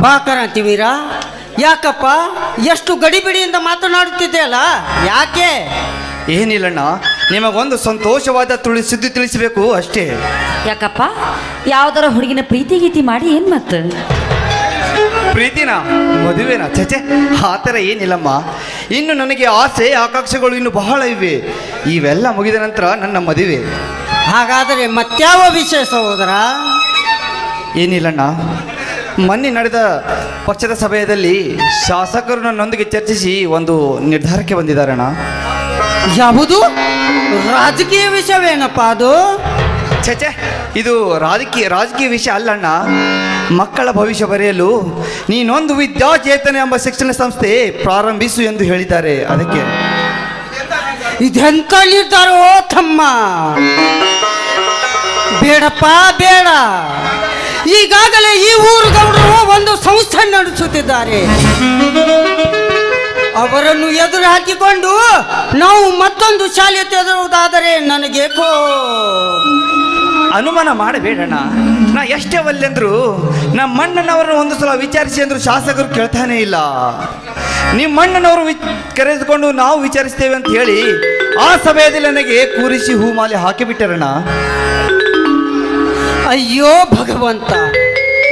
ಬಾ ಕ್ರಾಂತಿ ವೀರ, ಯಾಕಪ್ಪ ಎಷ್ಟು ಗಡಿಬಿಡಿಯಿಂದ ಮಾತನಾಡುತ್ತಿದ್ದೆ ಅಲ್ಲ, ಯಾಕೆ? ಏನಿಲ್ಲಣ್ಣ, ನಿಮಗೊಂದು ಸಂತೋಷವಾದ ಸುದ್ದಿ ತಿಳಿಸಬೇಕು ಅಷ್ಟೇ. ಯಾಕಪ್ಪ, ಯಾವ್ದಾರ ಹುಡುಗಿನ ಪ್ರೀತಿ ಗೀತಿ ಮಾಡಿ ಏನ್ ಮತ್ತೆ? ಪ್ರೀತಿನ ಮದುವೆನಾ? ಚಚೆ, ಆ ಥರ ಏನಿಲ್ಲಮ್ಮ. ಇನ್ನು ನನಗೆ ಆಸೆ ಆಕಾಂಕ್ಷೆಗಳು ಇನ್ನು ಬಹಳ ಇವೆ. ಇವೆಲ್ಲ ಮುಗಿದ ನಂತರ ನನ್ನ ಮದುವೆ. ಹಾಗಾದರೆ ಮತ್ಯಾವ ವಿಷಯ ಸಹೋದರ? ಏನಿಲ್ಲಣ್ಣ, ಮೊನ್ನೆ ನಡೆದ ಪಕ್ಷದ ಸಭೆಯಲ್ಲಿ ಶಾಸಕರು ನನ್ನೊಂದಿಗೆ ಚರ್ಚಿಸಿ ಒಂದು ನಿರ್ಧಾರಕ್ಕೆ ಬಂದಿದ್ದಾರಣ್ಣ. ಯಾವುದು? ರಾಜಕೀಯ ವಿಷಯವೇನಪ್ಪ ಅದು? ಛೆ, ಇದು ರಾಜಕೀಯ ವಿಷಯ ಅಲ್ಲಣ್ಣ. ಮಕ್ಕಳ ಭವಿಷ್ಯ ಬರೆಯಲು ನೀನೊಂದು ವಿದ್ಯಾಚೇತನ ಎಂಬ ಶಿಕ್ಷಣ ಸಂಸ್ಥೆ ಪ್ರಾರಂಭಿಸು ಎಂದು ಹೇಳಿದ್ದಾರೆ. ಅದಕ್ಕೆ ಇದೆಂತ ನಿರ್ಧಾರೋ ತಮ್ಮ? ಬೇಡಪ್ಪ ಬೇಡ. ಈಗಾಗಲೇ ಈ ಊರು ಗೌಡರು ಒಂದು ಸಂಸ್ಥೆ ನಡೆಸುತ್ತಿದ್ದಾರೆ. ಅವರನ್ನು ಎದುರು ಹಾಕಿಕೊಂಡು ನಾವು ಮತ್ತೊಂದು ಶಾಲೆ ತೆರೆಯುವುದಾದರೆ ನನಗೇಕೋ ಅನುಮಾನ ಮಾಡಬೇಡಣ್ಣ. ನಾ ಎಷ್ಟೇ ಒಲ್ಲೆಂದ್ರು ನಮ್ಮ ಅಣ್ಣನವರನ್ನು ಒಂದು ಸಲ ವಿಚಾರಿಸಿ ಅಂದ್ರು ಶಾಸಕರು ಕೇಳ್ತಾನೆ ಇಲ್ಲ. ನಿಮ್ಮ ಅಣ್ಣನವರು ಕರೆದುಕೊಂಡು ನಾವು ವಿಚಾರಿಸ್ತೇವೆ ಅಂತ ಹೇಳಿ ಆ ಸಭೆಯಲ್ಲಿ ನನಗೆ ಕೂರಿಸಿ ಹೂಮಾಲೆ ಹಾಕಿಬಿಟ್ಟರಣ್ಣ. ಅಯ್ಯೋ ಭಗವಂತ,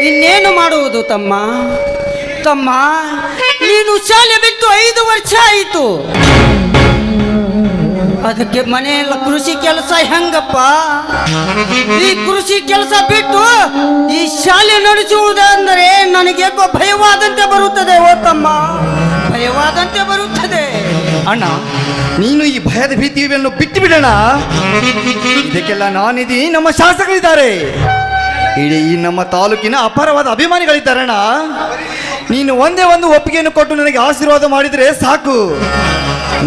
ಇನ್ನೇನು ಮಾಡುವುದು ತಮ್ಮ? ನೀನು ಶಾಲೆ ಬಿಟ್ಟು 5 ವರ್ಷ ಆಯಿತು. ಅದಕ್ಕೆ ಮನೆಯಲ್ಲ ಕೃಷಿ ಕೆಲಸ ಹೆಂಗಪ್ಪ? ಈ ಕೃಷಿ ಕೆಲಸ ಬಿಟ್ಟು ಈ ಶಾಲೆ ನಡೆಸುವುದೆಂದರೆ ನನಗೇಕೋ ಭಯವಾದಂತೆ ಬರುತ್ತದೆ. ಓ ತಮ್ಮ, ಭಯವಾದಂತೆ ಬರುತ್ತದೆ. ಅಣ್ಣ, ನೀನು ಈ ಭಯದ ಭೀತಿಯನ್ನು ಬಿಟ್ಟು ಬಿಡೋಣ. ಇದಕ್ಕೆಲ್ಲ ನಾನಿದ್ದೀನಿ, ನಮ್ಮ ಶಾಸಕರಿದ್ದಾರೆ, ಇಡೀ ನಮ್ಮ ತಾಲೂಕಿನ ಅಪಾರವಾದ ಅಭಿಮಾನಿಗಳಿದ್ದಾರಣ್ಣ. ನೀನು ಒಂದೇ ಒಂದು ಒಪ್ಪಿಗೆಯನ್ನು ಕೊಟ್ಟು ನನಗೆ ಆಶೀರ್ವಾದ ಮಾಡಿದರೆ ಸಾಕು.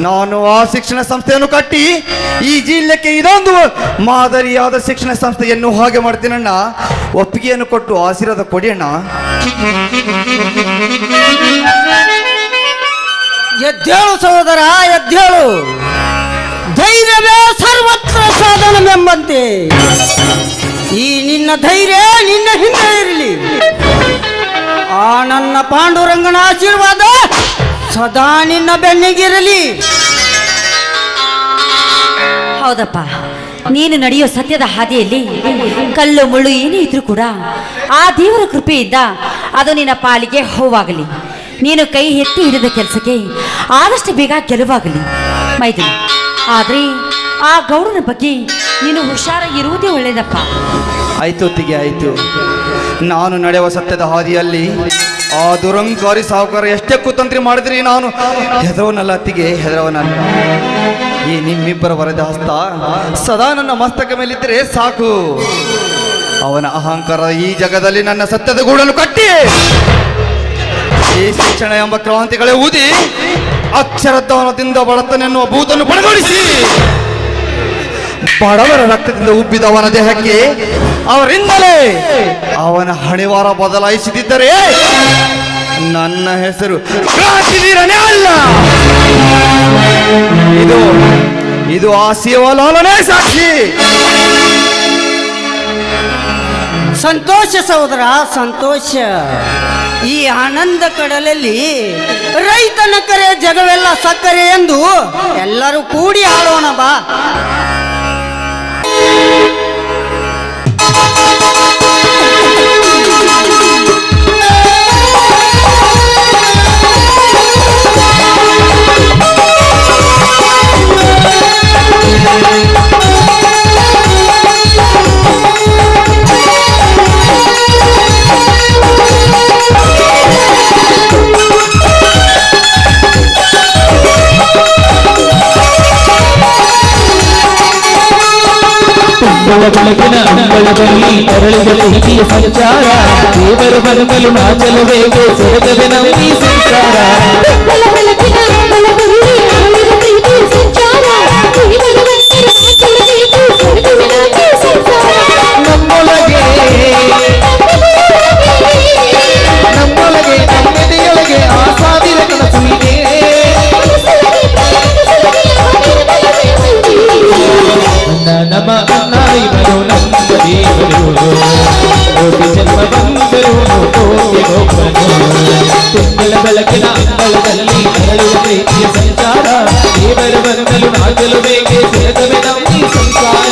ನಾನು ಆ ಶಿಕ್ಷಣ ಸಂಸ್ಥೆಯನ್ನು ಕಟ್ಟಿ ಈ ಜಿಲ್ಲೆಗೆ ಇದೊಂದು ಮಾದರಿಯಾದ ಶಿಕ್ಷಣ ಸಂಸ್ಥೆಯನ್ನು ಹಾಗೆ ಮಾಡ್ತೀನಣ್ಣ. ಒಪ್ಪಿಗೆಯನ್ನು ಕೊಟ್ಟು ಆಶೀರ್ವಾದ ಕೊಡಿ ಅಣ್ಣ. ಎದ್ದೇಳು ಸಹೋದರ, ಎದ್ದೇಳು. ಧೈರ್ಯವೇ ಸರ್ವತ್ರ ಸಾಧನವೆಂಬಂತೆ ಈ ನಿನ್ನ ಧೈರ್ಯ ನಿನ್ನ ಹಿಂದೆ ಇರಲಿ. ಆ ನನ್ನ ಪಾಂಡುರಂಗನ ಆಶೀರ್ವಾದ ಸದಾ ನಿನ್ನ ಬೆನ್ನಿಗಿರಲಿ. ಹೌದಪ್ಪ, ನೀನು ನಡೆಯೋ ಸತ್ಯದ ಹಾದಿಯಲ್ಲಿ ಕಲ್ಲು ಮುಳ್ಳು ಏನೇ ಇದ್ರೂ ಕೂಡ ಆ ದೇವರ ಕೃಪೆಯಿಂದ ಅದು ನಿನ್ನ ಪಾಲಿಗೆ ಹೂವಾಗಲಿ. ನೀನು ಕೈ ಎತ್ತಿ ಹಿಡಿದ ಕೆಲಸಕ್ಕೆ ಆದಷ್ಟು ಬೇಗ ಗೆಲುವಾಗಲಿ ಮೈದುನ. ಆದ್ರೆ ಆ ಗೌಡನ ಬಗ್ಗೆ ನೀನು ಹುಷಾರಾಗಿರುವುದೇ ಒಳ್ಳೇದಪ್ಪ. ಆಯ್ತು ಅತ್ತಿಗೆ, ಆಯ್ತು. ನಾನು ನಡೆಯುವ ಸತ್ಯದ ಹಾದಿಯಲ್ಲಿ ಆ ದುರಂಕಾರಿ ಸಾಹುಕಾರ ಎಷ್ಟೇ ಕುತಂತ್ರಿ ಮಾಡಿದ್ರಿ ನಾನು ಹೆದರವನಲ್ಲ ಅತ್ತಿಗೆ, ಹೆದರವನಲ್ಲ. ಈ ನಿಮ್ಮಿಬ್ಬರ ವರದ ಹಸ್ತ ಸದಾ ನನ್ನ ಮಸ್ತಕ ಮೇಲಿದ್ದರೆ ಸಾಕು. ಅವನ ಅಹಂಕಾರ ಈ ಜಗದಲ್ಲಿ ನನ್ನ ಸತ್ಯದ ಗೂಡನ್ನು ಕಟ್ಟಿ ಈ ಶಿಕ್ಷಣ ಎಂಬ ಕ್ರಾಂತಿಗಳೇ ಊದಿ ಅಕ್ಷರದಾನದಿಂದ ಬಡತನೆನ್ನುವ ಭೂತನ್ನು ಬಡಗೊಳಿಸಿ ಬಡವರ ರಕ್ತದಿಂದ ಉಬ್ಬಿದವನ ದೇಹಕ್ಕೆ ಅವರಿಂದಲೇ ಅವನ ಹಣೆವಾರ ಬದಲಾಯಿಸಿದ್ದರೆ ನನ್ನ ಹೆಸರು ಕ್ರಾಂತಿವೀರನೇ ಅಲ್ಲ. ಇದು ಆ ಶಿವಲಾಲನೇ ಸಾಕ್ಷಿ. ಸಂತೋಷ ಸಹೋದರ, ಸಂತೋಷ. ಈ ಆನಂದ ಕಡಲಲ್ಲಿ ರೈತನ ಕರೆ ಜಗವೆಲ್ಲ ಸಕ್ಕರೆ ಎಂದು ಎಲ್ಲರೂ ಕೂಡಿ ಆಡೋಣ ಬಾ. ಬೆಳಗಿನ ಅಂಗಳದಲ್ಲಿ ಅರಳಿದ ಪ್ರೀತಿಯ ಸಂಚಾರ ದೇವರು ಬರಲು ನಾಚಲು ಬೇಕೆ ಸೊರಗವೆ ನಮ್ಮಿ ಸಂಚಾರ ನಮ್ಮೊಳಗೆ ನಮ್ಮೆದೆಯೊಳಗೆ ಆಸಾದಿರ ಕನಸು ಇದೆ ನಮ್ಮ ಅನ್ನ ಇವರು ನಮ್ಮ ದೇವರು ಕೋಟಿ ಜನ್ಮ ಬಂದರು ಕೋಟಿಗೊಬ್ಬನು ತಿಂಗಳ ಬೆಳಕಿನ ಅಂಗಳದಲ್ಲಿ ಅರಳುವ ಪ್ರೀತಿಯ ಸಂಚಾರ ದೇವರು ಬಂದಲು ನಾಚಲು ಬೇಕೆ ಸೆಳೆದವೆ ನಮ್ಮಿ ಸಂಸಾರ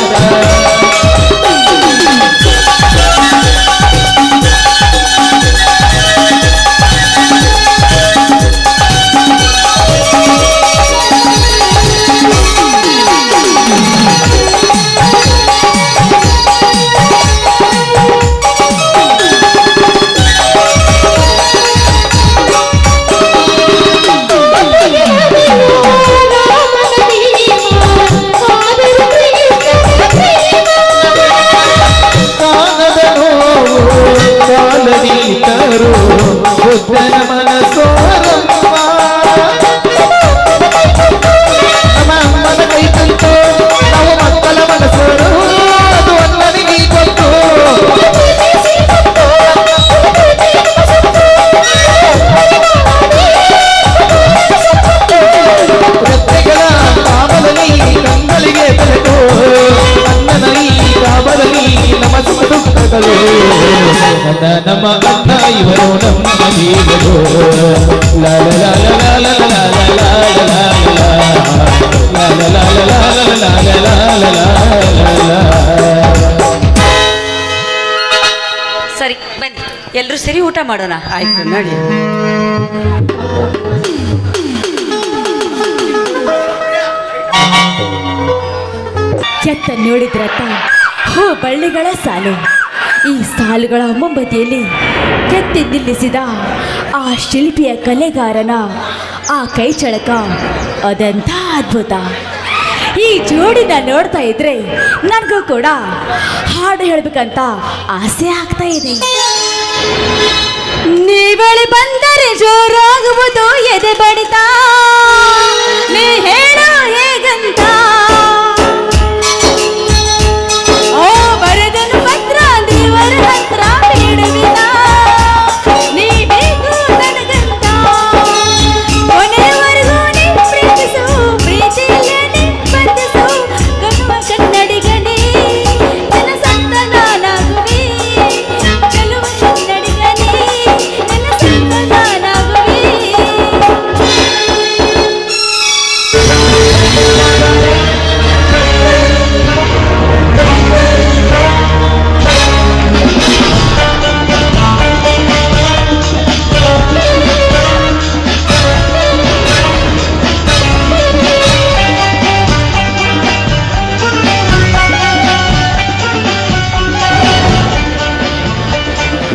ಬುದ್ಧನ ಮನಸೋರಮ್ಮ ನಮ್ಮ ಅಮ್ಮನ ಕೈ ತಂತು ನಾವು ಮಕ್ಕಳ ಮನಸೋರು ಅದು ಅಣ್ಣನಿಗೆ ಕೊಟ್ಟು ರತ್ನೆಗಳ ಕಾಮದಲ್ಲಿ ಕಂಗಳಿಗೆ ಬೆಳಕು ಅಣ್ಣನ ಈ ಕಾಮದಲ್ಲಿ ನಮ್ಮ ಸುಖ ದುಃಖಗಳು ನಮ್ಮ ಅಣ್ಣ ಇವರು ನಮ್ಮ ದೇವರು ಲಾಲ ಲಾಲ ಲಾಲ ಲಾಲ ಲಾಲ ಲಾಲ. ಸರಿ ಬನ್ನಿ ಎಲ್ಲರೂ ಸರಿ ಊಟ ಮಾಡೋಣ. ಆಯ್ತು ನಡಿ. ಕೆತ್ತ ನೋಡಿದ್ರತ್ತ ಹೂ ಬಳ್ಳಿಗಳ ಸಾಲು. ಈ ಸಾಲುಗಳ ಮುಂಬದಿಯಲ್ಲಿ ಕೆತ್ತಿ ನಿಲ್ಲಿಸಿದ ಆ ಶಿಲ್ಪಿಯ ಕಲೆಗಾರನ ಆ ಕೈ ಚಳಕ ಅದಂಥ ಅದ್ಭುತ. ಈ ಜೋಡಿನ ನೋಡ್ತಾ ಇದ್ರೆ ನನಗೂ ಕೂಡ ಹಾಡು ಹೇಳ್ಬೇಕಂತ ಆಸೆ ಆಗ್ತಾ ಇದೆ. ನೀ ಬಳಿ ಬಂದರೆ ಜೋರಾಗುವುದು ಎದೆ ಬಡಿತ, ನೀ ಹೇಳೋ ಹೇಗಂತ ಬರೆದನು ಪತ್ರ ದೇವರ ಹತ್ರ ಬೇಡುವಿನ, ನೀ ಬೇಕು ನನಗಂತ ಕೊನೆಯವರೆಗೂ ನೀ ಪ್ರೀತಿಸು, ಪ್ರೀತಿಯಲ್ಲೇ ನೀ ಬಂಧಿಸು, ಕಣ್ಣುವ ಕನ್ನಡಿಗನೇ ನನ್ನ ಸಂತ ನಾನಾಗುವೆ, ಚೆಲುವ ಕನ್ನಡಿಗನೇ ನನ್ನ ಸಂತ ನಾನಾಗುವೆ.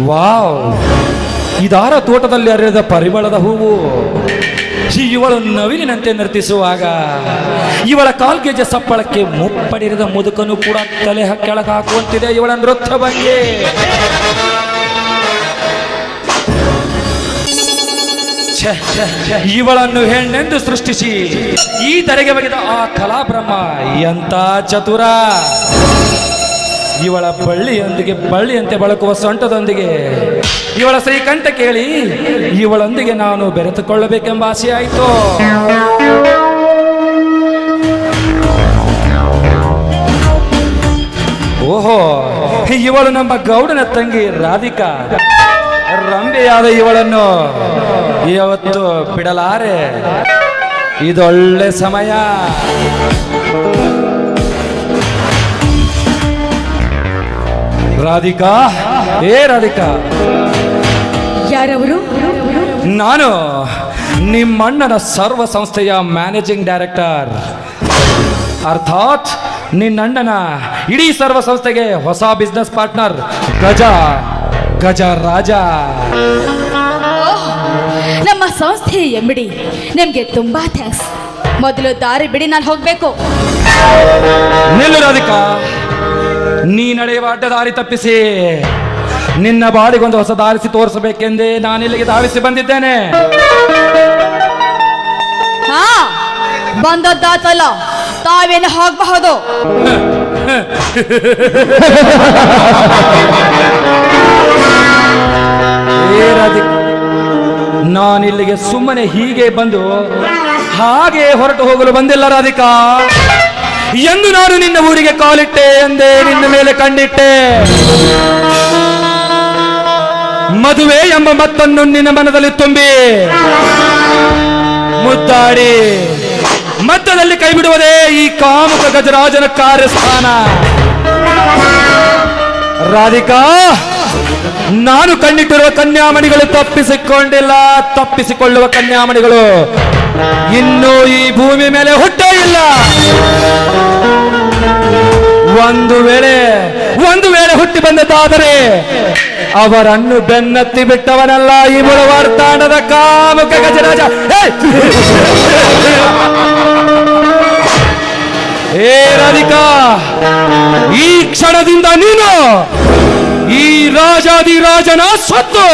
ವಾವ್, ಇದಾರ ತೋಟದಲ್ಲಿ ಹರಿದ ಪರಿಮಳದ ಹೂವು. ಇವಳು ನವಿಲಿನಂತೆ ನರ್ತಿಸುವಾಗ ಇವಳ ಕಾಲ್ಗೆಜ್ಜೆ ಸಪ್ಪಳಕ್ಕೆ ಮುಪ್ಪಡಿರಿದ ಮುದುಕನು ಕೂಡ ತಲೆ ಕೆಳಗೆ ಹಾಕುವಂತಿದೆ ಇವಳ ನೃತ್ಯ ಭಂಗಿ. ಇವಳನ್ನು ಹೆಣ್ಣೆಂದು ಸೃಷ್ಟಿಸಿ ಈ ಧರೆಗೆ ಬಗೆದ ಆ ಕಲಾಬ್ರಹ್ಮ ಎಂತ ಚತುರ. ಇವಳ ಬಳ್ಳಿಯಂತೆ ಬಳಕುವ ಸೊಂಟದೊಂದಿಗೆ ಇವಳ ಶ್ರೀಕಂಠ ಕೇಳಿ ಇವಳೊಂದಿಗೆ ನಾನು ಬೆರೆತುಕೊಳ್ಳಬೇಕೆಂಬ ಆಸೆ ಆಯಿತು. ಓಹೋ, ಇವಳು ನಮ್ಮ ಗೌಡನ ತಂಗಿ ರಾಧಿಕಾ. ರಂಬೆಯಾದ ಇವಳನ್ನು ಇವತ್ತು ಬಿಡಲಾರೆ. ಇದೊಳ್ಳೆ ಸಮಯ. ರಾಧಿಕಾ, ಏ ರಾಧಿಕಾ, ಯಾರವರು? ನಾನು ನಿಮ್ಮಣ್ಣನ ಸರ್ವ ಸಂಸ್ಥೆಯ ಮ್ಯಾನೇಜಿಂಗ್ ಡೈರೆಕ್ಟರ್, ಅರ್ಥಾತ್ ನಿನ್ನಣ್ಣನ ಇಡೀ ಸರ್ವ ಸಂಸ್ಥೆಗೆ ಹೊಸ ಬಿಸ್ನೆಸ್ ಪಾರ್ಟ್ನರ್ ಗಜ ರಾಜ. ನಮ್ಮ ಸಂಸ್ಥೆ ಎಂಬಿಡಿ, ನಿಮ್ಗೆ ತುಂಬಾ ಥ್ಯಾಂಕ್ಸ್. ಮೊದಲು ದಾರಿ ಬಿಡಿ, ನಾನು ಹೋಗ್ಬೇಕು. ನಿಲ್ಲು ರಾಧಿಕಾ, ನೀ ನಡೆಯುವ ಅಡ್ಡ ದಾರಿ ತಪ್ಪಿಸಿ ನಿನ್ನ ಬಾಡಿಗೊಂದು ಹೊಸ ದಾರಿಸಿ ತೋರಿಸಬೇಕೆಂದೇ ನಾನಿಲ್ಲಿಗೆ ಧಾವಿಸಿ ಬಂದಿದ್ದೇನೆ. ಹಾ, ಬಂದದ್ದಾತಲ್ಲ, ತಾವೇನು ಹೋಗಬಹುದು. ಏ ರಾಧಿಕಾ, ನಾನಿಲ್ಲಿಗೆ ಸುಮ್ಮನೆ ಹೀಗೆ ಬಂದು ಹಾಗೆ ಹೊರಟು ಹೋಗಲು ಬಂದಿಲ್ಲ ರಾಧಿಕಾ. ಎಂದು ನಾನು ನಿನ್ನ ಊರಿಗೆ ಕಾಲಿಟ್ಟೆ ಎಂದೇ ನಿನ್ನ ಮೇಲೆ ಕಣ್ಣಿಟ್ಟೆ. ಮದುವೆ ಎಂಬ ಮತ್ತನ್ನು ನಿನ್ನ ಮನದಲ್ಲಿ ತುಂಬಿ ಮುದ್ದಾಡಿ ಮಧ್ಯದಲ್ಲಿ ಕೈ ಬಿಡುವುದೇ ಈ ಕಾಮುಕ ಗಜರಾಜನ ಕಾರ್ಯಸ್ಥಾನ. ರಾಧಿಕಾ, ನಾನು ಕಂಡಿಟ್ಟಿರುವ ಕನ್ಯಾಮಣಿಗಳು ತಪ್ಪಿಸಿಕೊಂಡಿಲ್ಲ, ತಪ್ಪಿಸಿಕೊಳ್ಳುವ ಕನ್ಯಾಮಣಿಗಳು ಇನ್ನೂ ಈ ಭೂಮಿ ಮೇಲೆ ಹುಟ್ಟೇ ಇಲ್ಲ. ಒಂದು ವೇಳೆ ಹುಟ್ಟಿ ಬಂದದ್ದಾದರೆ ಅವರನ್ನು ಬೆನ್ನತ್ತಿ ಬಿಟ್ಟವನಲ್ಲ ಈ ಮುಳವಾರ್ತಾಂಡದ ಕಾಮುಕ ಗಜರಾಜ. ಏ ರಾಧಿಕಾ, ಈ ಕ್ಷಣದಿಂದ ನೀನು ಈ ರಾಜಾದಿರಾಜನ ಸ್ವತ್ತು.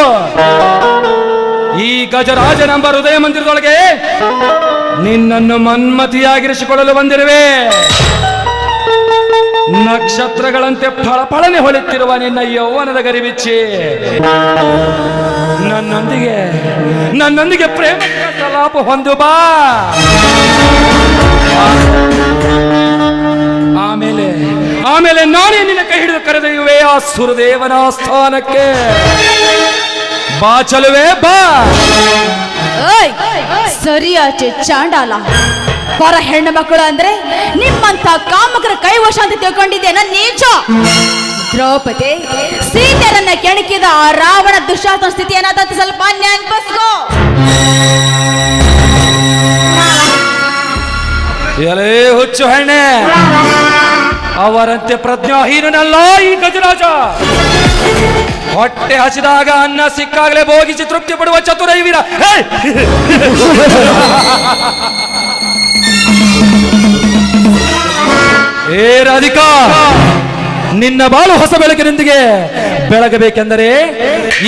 ಈ ಗಜರಾಜನೆಂಬ ಹೃದಯ ಮಂದಿರದೊಳಗೆ ನಿನ್ನನ್ನು ಮನ್ಮತಿಯಾಗಿರಿಸಿಕೊಳ್ಳಲು ಬಂದಿರುವೆ. ನಕ್ಷತ್ರಗಳಂತೆ ಫಳಫಳನೆ ಹೊಳೆಯುತ್ತಿರುವ ನಿನ್ನ ಯೌವನದ ಗರಿಬಿಚ್ಚಿ ನನ್ನೊಂದಿಗೆ ಪ್ರೇಮ ಲಾಪ ಹೊಂದು ಬಾ. ಆಮೇಲೆ ನಾನೇ ನಿನ್ನ ಕೈ ಹಿಡಿದು ಕರೆದೊಯ್ಯುವೆ ಆ ಸುರದೇವನ ಸ್ಥಾನಕ್ಕೆ. ಬಾ ಚಲುವೆ ಬಾ. ಸರಿಯಾಚೆ ಚಾಂಡಾಲ, ಹೊರ ಹೆಣ್ಣು ಮಕ್ಕಳು ಅಂದ್ರೆ ನಿಮ್ಮಂತ ಕಾಮಕರ ಕೈವಶ ಅಂತ ತಿಳ್ಕೊಂಡಿದ್ದೇನ ನೀಚ. ದ್ರೌಪದಿ ಸೀತೆಯರನ್ನ ಕೆಣಕಿದ ಆ ರಾವಣ ದುಶ್ಯಾಸನ ಸ್ಥಿತಿ ಏನಾದಂತ ಸ್ವಲ್ಪ ನೆನಪಿಸ್ಕೋ. ಎಲೇ ಹುಚ್ಚು ಹೆಣ್ಣೆ, ಅವರಂತೆ ಪ್ರಜ್ಞಾಹೀನನಲ್ಲ ಈ ಗಜರಾಜ. ಹೊಟ್ಟೆ ಹಸಿದಾಗ ಅನ್ನ ಸಿಕ್ಕಾಗಲೇ ಭೋಗಿಸಿ ತೃಪ್ತಿ ಪಡುವ ಚತುರ ವೀರ. ಏ ರಾಧಿಕಾ, ನಿನ್ನ ಬಾಳು ಹೊಸ ಬೆಳಕಿನೊಂದಿಗೆ ಬೆಳಗಬೇಕೆಂದರೆ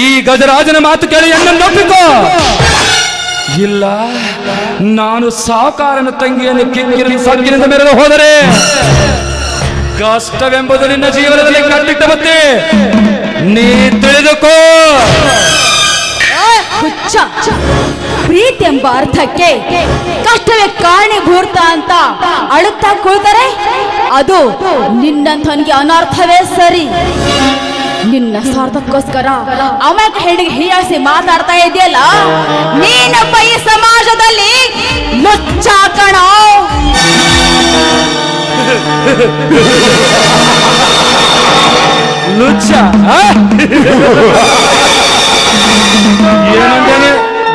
ಈ ಗಜರಾಜನ ಮಾತು ಕೇಳಿ ಎನ್ನನ್ನು ಒಪ್ಪಿಕೋ. ಇಲ್ಲ, ನಾನು ಸಾವುಕಾರನ ತಂಗಿಯನ್ನು ಕಿಕ್ಕಿರಲಿ ಸಗ್ಗಿನಿಂದ ಮೆರೆದು ಹೋದರೆ ಕಷ್ಟವೆಂಬುದು ನಿನ್ನ ಜೀವನದಲ್ಲಿ ಕಟ್ಟಿಟ್ಟ ಮತ್ತೆ ನೀ ತಿಳಿದುಕೋ. ಹುಚ್ಚ, ಪ್ರೀತಿ ಎಂಬ ಅರ್ಥಕ್ಕೆ ಕಷ್ಟವೇ ಕಾರಣೀಭೂತ ಅಂತ ಅಳುತ್ತಾ ಕೂಳ್ತಾರೆ, ಅದು ನಿನ್ನಂಥವನಿಗೆ ಅನರ್ಥವೇ ಸರಿ. ನಿನ್ನ ಸ್ವಾರ್ಥಕ್ಕೋಸ್ಕರ ಅಮಾಯಕ ಹೆಣ್ಣಿಗೆ ಹೀಯಾಳಿಸಿ ಮಾತಾಡ್ತಾ ಇದೆಯಲ್ಲ, ನೀನಪ್ಪ ಈ ಸಮಾಜದಲ್ಲಿ ಲುಚ್ಚ ಕಣ. ಲುಚ್ಚ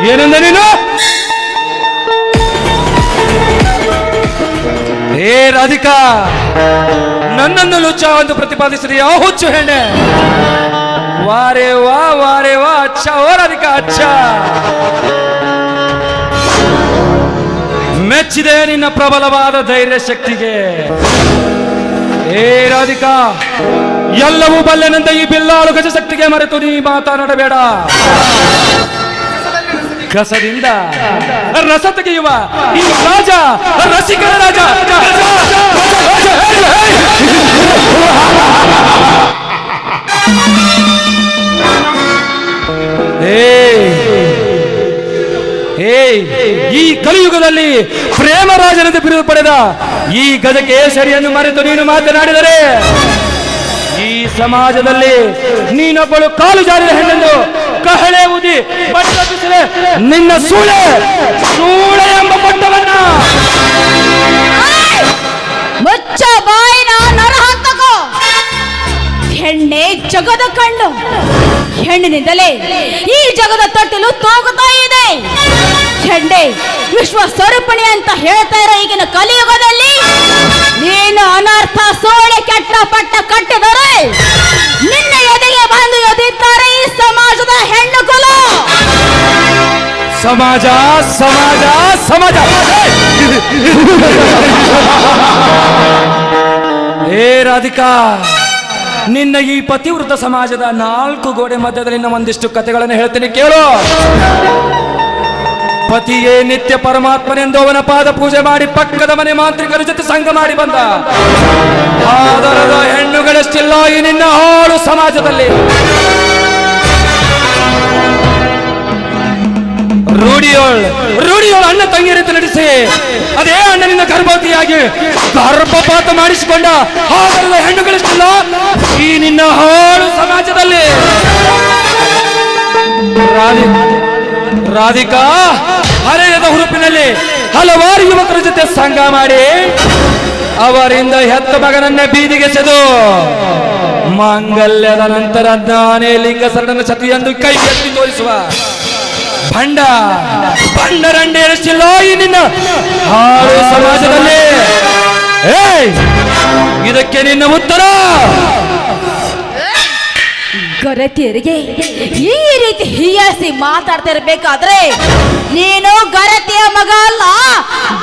ಏನಂದ ನೀನು? ಏ ರಾಧಿಕಾ, ನನ್ನನ್ನು ಲುಚ್ಚ ಎಂದು ಪ್ರತಿಪಾದಿಸಿದ ಯಾವ ಹುಚ್ಚು ಹೆಣ್ಣೆ? ವಾರೆ ವಾ ಅಚ್ಚ ಓ ರಾಧಿಕಾ, ಅಚ್ಚ. ಮೆಚ್ಚಿದೆ ನಿನ್ನ ಪ್ರಬಲವಾದ ಧೈರ್ಯ ಶಕ್ತಿಗೆ. ಏ ರಾಧಿಕಾ, ಎಲ್ಲವೂ ಬಲ್ಲೆನಂತ ಈ ಬಿಲ್ಲಾಳು ಗಜ ಶಕ್ತಿಗೆ ಮರೆತು ನೀ ಮಾತನಾಡಬೇಡ. ಕಸದಿಂದ ರಸ ತೆಗೆಯುವ ಈ ರಾಜ, ರಸಿಕರ ರಾಜ. ಈ ಕಲಿಯುಗದಲ್ಲಿ ಪ್ರೇಮರಾಜನಂತೆ ಬಿರುದು ಪಡೆದ ಈ ಗಜಕೇಸರಿಯನ್ನು ಮರೆತು ನೀನು ಮಾತನಾಡಿದರೆ ಈ ಈ ಸಮಾಜದಲ್ಲಿ ನೀನೊಬ್ಬಳು ಕಾಲು ಜಾರಿದ ಹೆಣ್ಣೆಂದು ಕಹಳೆ ಊದಿ ಬಟ್ಟೆ ನಿನ್ನ ಸೂಳೆ ಎಂಬ ಪಟ್ಟವನ್ನ ಮುಚ್ಚ ಬಾಯಿನ ನರ ಹತ್ತಕೋ. ಹೆಣ್ಣೆ ಜಗದ ಕಣ್ಣು, ಹೆಣ್ಣಿನಿಂದಲೇ ಈ ಜಗದ ತೊಟ್ಟಿಲು ತೂಗುತ್ತಾ ಇದೆ. ಹೆಣ್ಣೆ ವಿಶ್ವ ಸ್ವರೂಪಿಣಿ ಅಂತ ಹೇಳ್ತಾ ಇರೋ ಈಗಿನ ಕಲಿಯುಗದಲ್ಲಿ ನೀನು ಅನರ್ಥ ಸೋಳೆ ಕೆಟ್ಟ ಪಟ್ಟ ಕಟ್ಟಿದರೆ ನಿನ್ನ ಎದೆಗೆ ಬಂದು ಎದಿದ್ದಾರೆ ಈ ಸಮಾಜದ ಹೆಣ್ಣು ಕುಲ. ಸಮಾಜ ಸಮಾಜ ಸಮಾಜ ಏ ರಾಧಿಕಾ, ನಿನ್ನ ಈ ಪತಿವೃತ ಸಮಾಜದ 4 ಗೋಡೆ ಮಧ್ಯದಲ್ಲಿ ಒಂದಿಷ್ಟು ಕಥೆಗಳನ್ನು ಹೇಳ್ತೀನಿ ಕೇಳು. ಪತಿಯೇ ನಿತ್ಯ ಪರಮಾತ್ಮನೆಂದು ಅವನ ಪಾದ ಪೂಜೆ ಮಾಡಿ ಪಕ್ಕದ ಮನೆ ಮಾಂತ್ರಿಕರ ಜೊತೆ ಸಂಘ ಮಾಡಿ ಬಂದ ಆದರದ ಹೆಣ್ಣುಗಳಷ್ಟಿಲ್ಲ ಈ ನಿನ್ನ ಹಾಳು ಸಮಾಜದಲ್ಲಿ. ರೂಢಿಯೋಳು ಅಣ್ಣ ತಂಗಿಯರಂತೆ ನಡೆಸಿ ಅದೇ ಅಣ್ಣನಿಂದ ಗರ್ಭವತಿಯಾಗಿ ಗರ್ಭಪಾತ ಮಾಡಿಸಿಕೊಂಡ ಆದರದ ಹೆಣ್ಣುಗಳಷ್ಟಿಲ್ಲ ಈ ನಿನ್ನ ಹಾಳು ಸಮಾಜದಲ್ಲಿ. ರಾಧಿಕಾ ಹರೆಯದ ಹುರುಪಿನಲ್ಲಿ ಹಲವಾರು ಯುವಕರ ಜೊತೆ ಸಂಘ ಮಾಡಿ ಅವರಿಂದ ಹೆತ್ತ ಮಗನನ್ನೇ ಬೀದಿಗೆಸೆದು ಮಾಂಗಲ್ಯದ ನಂತರ ನಾನೇ ಲಿಂಗ ಶರಣನ ಸತಿ ಎಂದು ಕೈ ಎತ್ತಿ ತೋರಿಸುವ ಬಂಡರಂಡೆ ಎಷ್ಟಿಲ್ಲ ಈ ನಿನ್ನ ಹಾಳು ಸಮಾಜದಲ್ಲಿ. ಇದಕ್ಕೆ ನಿನ್ನ ಉತ್ತರ? ಗರತಿಯರಿಗೆ ಈ ರೀತಿ ಹೀಯಾಸಿ ಮಾತಾಡ್ತಾ ಇರಬೇಕಾದ್ರೆ ನೀನು ಗರತಿಯ ಮಗ ಅಲ್ಲ,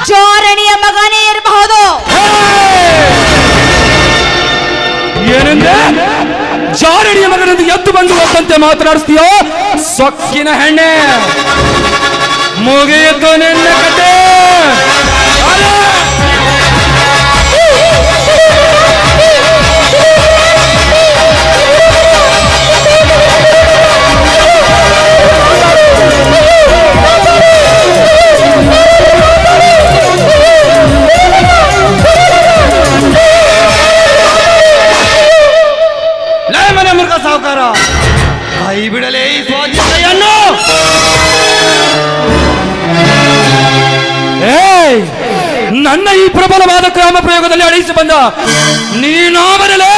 ಜೋರಣಿಯ ಮಗನೇ ಇರಬಹುದು. ಏನಂದ್ರೆ ಜಾರಡಿಯ ಮಗನಂದು ಎದ್ದು ಬಂದು ಒತ್ತಂತೆ ಮಾತನಾಡಿಸ್ತೀಯೋ ಸೊಕ್ಕಿನ ಹೆಣ್ಣೆ? ಮುಗಿಯಿತು ನಿನ್ನ ಕತೆ. ಮನೆ ಮುರುಘ ಸಾಹುಕಾರ, ಕೈ ಬಿಡಲೇ ಈ ಸ್ವಾಧೀನತೆಯನ್ನು. ನನ್ನ ಈ ಪ್ರಬಲವಾದ ಕ್ರಮ ಪ್ರಯೋಗದಲ್ಲಿ ಅಳಿಸಿ ಬಂದ ನೀನಾವರಲೇ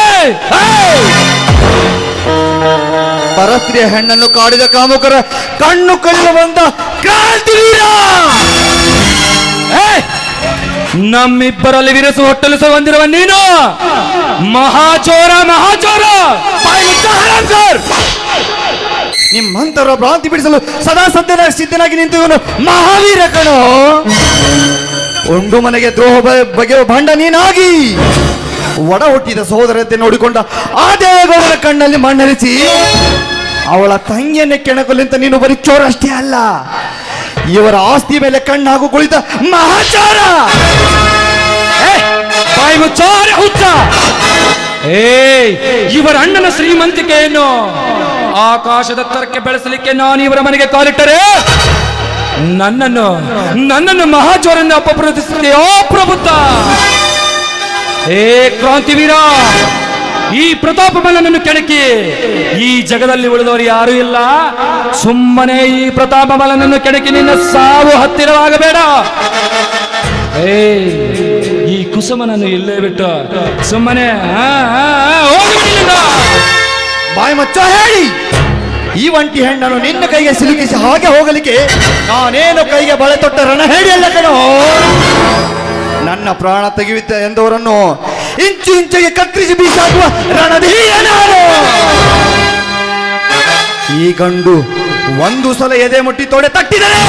ಪರಸ್ತ್ರೀಯ ಹೆಣ್ಣನ್ನು ಕಾಡಿದ ಕಾಮುಕರ ಕಣ್ಣು ಕಲ್ಲು ಬಂದ ಕ್ರಾಂತಿವೀರ. ನಮ್ಮಿಬ್ಬರಲ್ಲಿ ವಿರಸು ಹೊಟ್ಟಲಿಸ ಬಂದಿರುವ ನೀನು ಮಹಾಚೋರ ನಿಮ್ಮಂತರ ಭ್ರಾಂತಿ ಬಿಡಿಸಲು ಸದಾ ಸಿದ್ಧನಾಗಿ ನಿಂತಿರುವನು ಮಹಾವೀರ ಕಣೋ. ಒಂದು ಮನೆಗೆ ದ್ರೋಹ ಬಗೆಯುವ ಭಂಡ ನೀನಾಗಿ ಒಡ ಹುಟ್ಟಿದ ಸಹೋದರತೆ ನೋಡಿಕೊಂಡ ಆ ದೇವೇಗೌಡರ ಕಣ್ಣಲ್ಲಿ ಮಣ್ಣರಿಸಿ ಅವಳ ತಂಗಿಯನ್ನೇ ಕೆಣಕಲಿಂತ ನೀನು ಬರೀ ಚೋರ ಅಷ್ಟೇ ಅಲ್ಲ, ಇವರ ಆಸ್ತಿ ಮೇಲೆ ಕಣ್ಣಾಗು ಕುಳಿತ ಮಹಾಚಾರ. ಹುಚ್ಚ ಇವರ ಅಣ್ಣನ ಶ್ರೀಮಂತಿಕೆಯನ್ನು ಆಕಾಶದ ತರಕ್ಕೆ ಬೆಳೆಸಲಿಕ್ಕೆ ನಾನು ಇವರ ಮನೆಗೆ ಕಾಲಿಟ್ಟರೆ ನನ್ನನ್ನು ಮಹಾಚೋರನ್ನು ಅಪಪ್ರತಿಸುತ್ತೆಯೋ ಪ್ರಬುದ್ಧ. ಕ್ರಾಂತಿವೀರ, ಈ ಪ್ರತಾಪ ಮಲ್ಲನನ್ನು ಕೆಣಕಿ ಈ ಜಗದಲ್ಲಿ ಉಳಿದವರು ಯಾರೂ ಇಲ್ಲ. ಸುಮ್ಮನೆ ಈ ಪ್ರತಾಪ ಮಲ್ಲನನ್ನು ಕೆಣಕಿ ನಿನ್ನ ಸಾವು ಹತ್ತಿರವಾಗಬೇಡ. ಈ ಕುಸುಮನನ್ನು ಇಲ್ಲೇ ಬಿಟ್ಟು ಸುಮ್ಮನೆ ಬಾಯಿ ಮಚ್ಚ ಹೇಳಿ ಈ ಒಂಟಿ ಹೆಣ್ಣನ್ನು ನಿನ್ನ ಕೈಗೆ ಸಿಲುಕಿಸಿ ಹಾಗೆ ಹೋಗಲಿಕ್ಕೆ ನಾನೇನು ಕೈಗೆ ಬಳೆ ತೊಟ್ಟ ರಣ ಹೇಳಿ ಅಲ್ಲ ಕಣೋ. ನನ್ನ ಪ್ರಾಣ ತೆಗೆಯುತ್ತ ಎಂದವರನ್ನು ಇಂಚು ಇಂಚಿಗೆ ಕತ್ತರಿಸಿ ಬೀಸಾಕುವ ರಣಧೀರ ನಾನು. ಈ ಗಂಡು ಒಂದು ಸಲ ಎದೆ ಮುಟ್ಟಿ ತೊಡೆ ತಟ್ಟಿದರೆ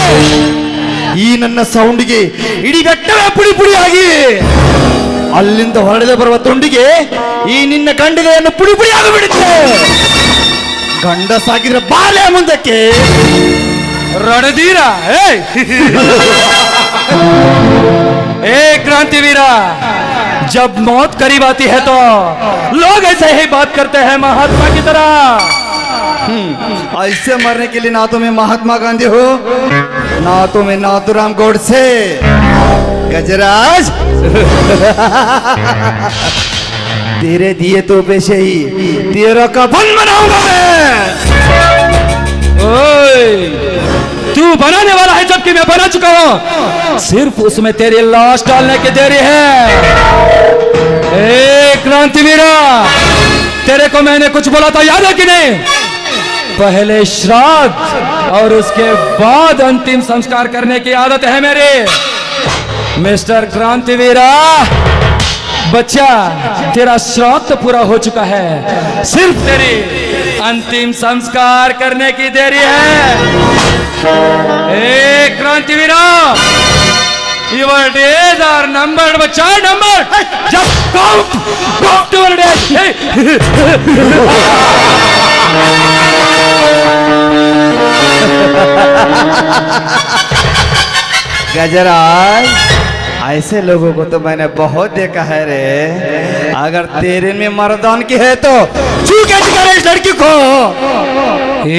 ಈ ನನ್ನ ಸೌಂಡಿಗೆ ಇಡೀ ಬೆಟ್ಟವೇ ಪುಡಿ ಪುಡಿಯಾಗಿ ಅಲ್ಲಿಂದ ಹೊರಡೆ ಬರುವ ತುಂಡಿಗೆ ಈ ನಿನ್ನ ಗಂಡಿಗೆಯನ್ನು ಪುಡಿ ಪುಡಿಯಾಗಿ ಬಿಡುತ್ತೆ. ಗಂಡ ಸಾಗಿದ್ರೆ ಬಾಲೆ ಮುಂದಕ್ಕೆ ರಣಧೀರ. क्रांतिवीर, जब मौत करीब आती है तो लोग ऐसे ही बात करते हैं महात्मा की तरह. ऐसे मरने के लिए ना तो मैं महात्मा गांधी हूँ ना तो मैं नाथूराम गोडसे. गजराज तेरे दिए तो पैसे ही तेरा का बन बनाऊंगा मैं। ओए, तू बनाने वाला है जबकि मैं बना चुका हूं। सिर्फ उसमें तेरी लाश डालने की देरी है। ए क्रांतिवीरा, तेरे को मैंने कुछ बोला था, याद है कि नहीं? पहले श्राद्ध और उसके बाद अंतिम संस्कार करने की आदत है मेरी। मिस्टर क्रांतिवीरा, बच्चा, तेरा श्राद्ध पूरा हो चुका है, सिर्फ तेरी अंतिम संस्कार करने की देरी है। ए Krantiveera, your days are numbered, बच्चा, numbered. Just count your days. गजराज, ऐसे लोगों को तो मैंने बहुत देखा है रे। अगर तेरे में मर्दान की है तो छू के दिखा इस लड़की को।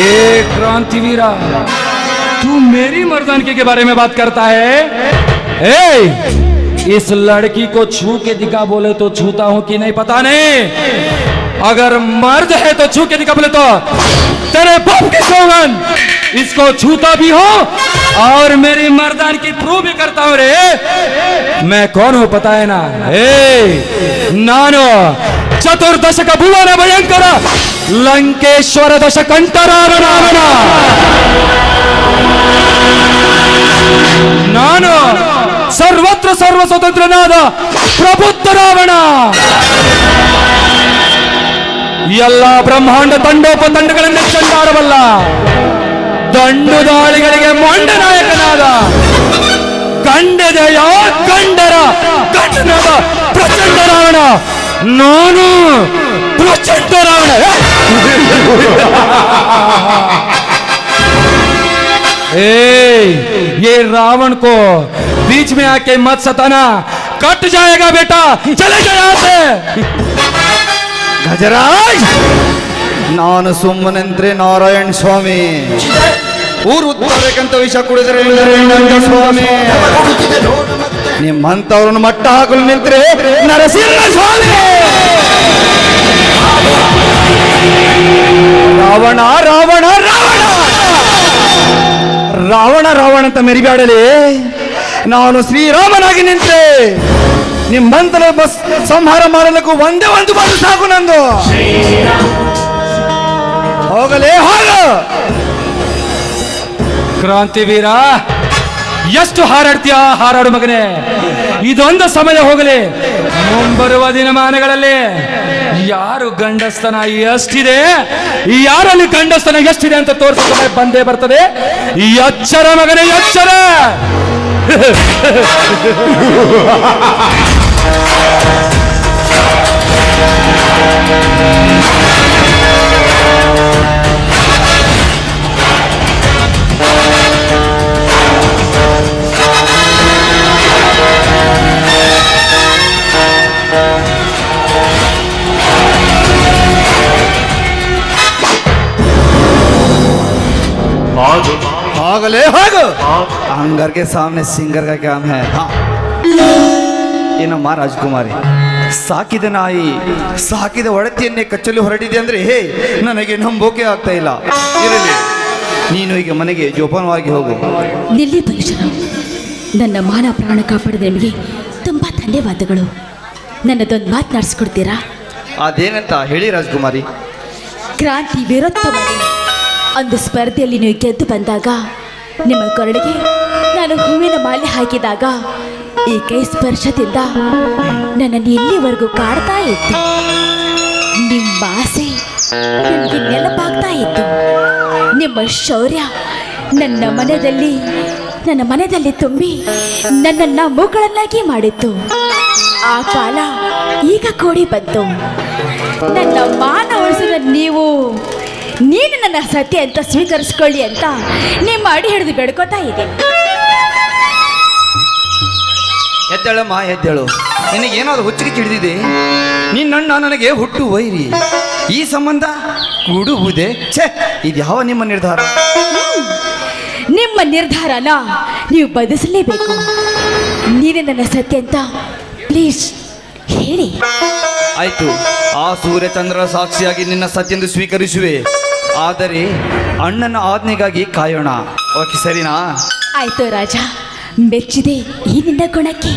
ए क्रांतिवीरा, तू मेरी मर्दानगी के बारे में बात करता है? ए, इस लड़की को छू के दिखा बोले तो छूता हूं कि नहीं पता नहीं। अगर मर्द है तो छू के दिखा बोले तो तेरे बाप की सौगन, इसको छूता भी हो और मेरी मर्दान की प्रूव भी करता हूं रे। मैं कौन हूं पता है ना? ए नानो चतुर्दशक भुवन भयंकर लंकेश्वर दशकंठर रावण। ನಾನು ಸರ್ವತ್ರ ಸರ್ವ ಸ್ವತಂತ್ರನಾದ ಪ್ರಬುದ್ಧ ರಾವಣ. ಎಲ್ಲ ಬ್ರಹ್ಮಾಂಡ ತಂಡೋಪತಂಡಗಳನ್ನು ಚೆಂಡಾಡಬಲ್ಲ ದಂಡು ದಾಳಿಗಳಿಗೆ ಮೊಂಡ ನಾಯಕನಾದ ಗಂಡದೆಯ ಗಂಡರ ಗಂಡನಾದ ಪ್ರಚಂಡ ರಾವಣ. ನಾನು ಪ್ರಚಂಡ ರಾವಣ. ये रावण को बीच में आके मत सताना, कट जाएगा बेटा, चले जाए यहाँ से. ಗಜರಾಜ್, ನಾನು ಸುಮ್ಮನೆಂದ್ರೆ ನಾರಾಯಣ ಸ್ವಾಮಿ ಊರು ಉತ್ತರಬೇಕಂತ ವಿಷ ಕುಡಿದ್ರೆ ಸ್ವಾಮಿ, ನಿಮ್ಮಂತವ್ರನ್ನ ಮಟ್ಟ ಹಾಕಲು ನಿಂತ್ರೆ ನರಸಿಂಹ ಸ್ವಾಮಿ. ರಾವಣ ರಾವಣ ರಾವಣ ರಾವಣ ರಾವಣ ಅಂತ ಮೆರಿಬ್ಯಾಡಲಿ. ನಾನು ಶ್ರೀರಾಮನಾಗಿ ನಿಂತೆ ನಿಮ್ಮಂತಲ ಬಸ್ ಸಂಹಾರ ಮಾಡಲಿಕ್ಕೂ ಒಂದೇ ಒಂದು ಬಂದು ಸಾಕು ನಂದು. ಹೋಗಲೇ ಹೋಗ. ಕ್ರಾಂತಿವೀರ, ಎಷ್ಟು ಹಾರಾಡ್ತೀಯ ಹಾರಾಡು ಮಗನೇ. ಇದೊಂದು ಸಮಯ ಹೋಗಲಿ, ಮುಂಬರುವ ದಿನಮಾನಗಳಲ್ಲಿ ಯಾರು ಗಂಡಸ್ತನ ಎಷ್ಟಿದೆ, ಯಾರಲ್ಲಿ ಗಂಡಸ್ತನ ಎಷ್ಟಿದೆ ಅಂತ ತೋರಿಸಿದ್ರೆ ಬಂದೇ ಬರ್ತದೆ. ಎಚ್ಚರ ಮಗನೇ, ಎಚ್ಚರ. ಹೋಗಲೇ ಹೋಗು. ಅಂಗರ್ के सामने सिंगर का काम है. ಏನಮ್ಮ ರಾಜಕುಮಾರಿ, ಸಾಕಿದ ನಾಯಿ ಸಾಕಿದ ಒಡತಿಯನ್ನೇ ಕಚ್ಚಲು ಹೊರಟಿದೆ ಅಂದ್ರೆ ಹೇ ನನಗೆ ನಂಬೋಕೆ ಆಗ್ತಾ ಇಲ್ಲ. ಇರಲಿ, ನೀನು ಈಗ ಮನೆಗೆ ಜೋಪಾನವಾಗಿ ಹೋಗು. ನಿಲ್ಲಿ ಪರೀಕ್ಷಣ, ನನ್ನ ಮಾನ ಪ್ರಾಣ ಕಾಪಾಡಿದ ನಿಮಗೆ ತುಂಬಾ ಧನ್ಯವಾದಗಳು. ನನ್ನದೊಂದು ಮಾತನಾಡಿಸ್ಕೊಡ್ತೀರಾ? ಅದೇನಂತ ಹೇಳಿ ರಾಜಕುಮಾರಿ. ಕ್ರಾಂತಿ ವೀರೋತ್ತಮನೇ, ಒಂದು ಸ್ಪರ್ಧೆಯಲ್ಲಿ ನೀವು ಗೆದ್ದು ಬಂದಾಗ ನಿಮ್ಮ ಕೊರಳಿಗೆ ನಾನು ಹೂವಿನ ಮಾಲೆ ಹಾಕಿದಾಗ ಈ ಕೈ ಸ್ಪರ್ಶದಿಂದ ನನ್ನನ್ನು ಇಲ್ಲಿವರೆಗೂ ಕಾಡ್ತಾ ಇತ್ತು. ನಿಮ್ಮ ಆಸೆ ನನಗೆ ನೆನಪಾಗ್ತಾ ಇತ್ತು. ನಿಮ್ಮ ಶೌರ್ಯ ನನ್ನ ಮನದಲ್ಲಿ ತುಂಬಿ ನನ್ನನ್ನು ಮೂಗಳನ್ನಾಗಿ ಮಾಡಿತ್ತು. ಆ ಕಾಲ ಈಗ ಕೂಡಿ ಬಂತು. ನನ್ನ ಮಾನ ಉಳಿಸಿದ ನೀನು ನನ್ನ ಸತ್ಯ ಅಂತ ಸ್ವೀಕರಿಸ್ಕೊಳ್ಳಿ ಅಂತ ನಿಮ್ಮ ಅಡಿ ಹಿಡಿದು ಬೇಡ್ಕೋತಾ ಇದೆ. ಎದ್ದೇಳಮ್ಮ ಎದ್ದೇಳು. ನಿನಗೇನಾದ್ರು ಹುಚ್ಚಿಗೆ ಹಿಡಿದಿದೆ. ನಿನ್ನಣ್ಣ ನನಗೆ ಹುಟ್ಟು ವೈರಿ, ಈ ಸಂಬಂಧ ಕೂಡುವುದೇ? ಛೇ, ಇದು ಯಾವ ನಿಮ್ಮ ನಿರ್ಧಾರ? ನಿಮ್ಮ ನಿರ್ಧಾರನ ನೀವು ಬದಲಿಸಲೇಬೇಕು. ನೀನೇ ನನ್ನ ಸತ್ಯ ಅಂತ ಪ್ಲೀಸ್ ಹೇಳಿ. ಆಯ್ತು, ಆ ಸೂರ್ಯಚಂದ್ರ ಸಾಕ್ಷಿಯಾಗಿ ನಿನ್ನ ಸತ್ಯೆಂದು ಸ್ವೀಕರಿಸುವೆ. ಆದರೆ ಅಣ್ಣನ ಆಜ್ಞೆಗಾಗಿ ಕಾಯೋಣ. ಓಕೆ, ಸರಿನಾ? ಆಯ್ತು ರಾಜ, ಮೆಚ್ಚಿದೆ ಈ ನಿನ್ನ ಗುಣಕ್ಕೆ.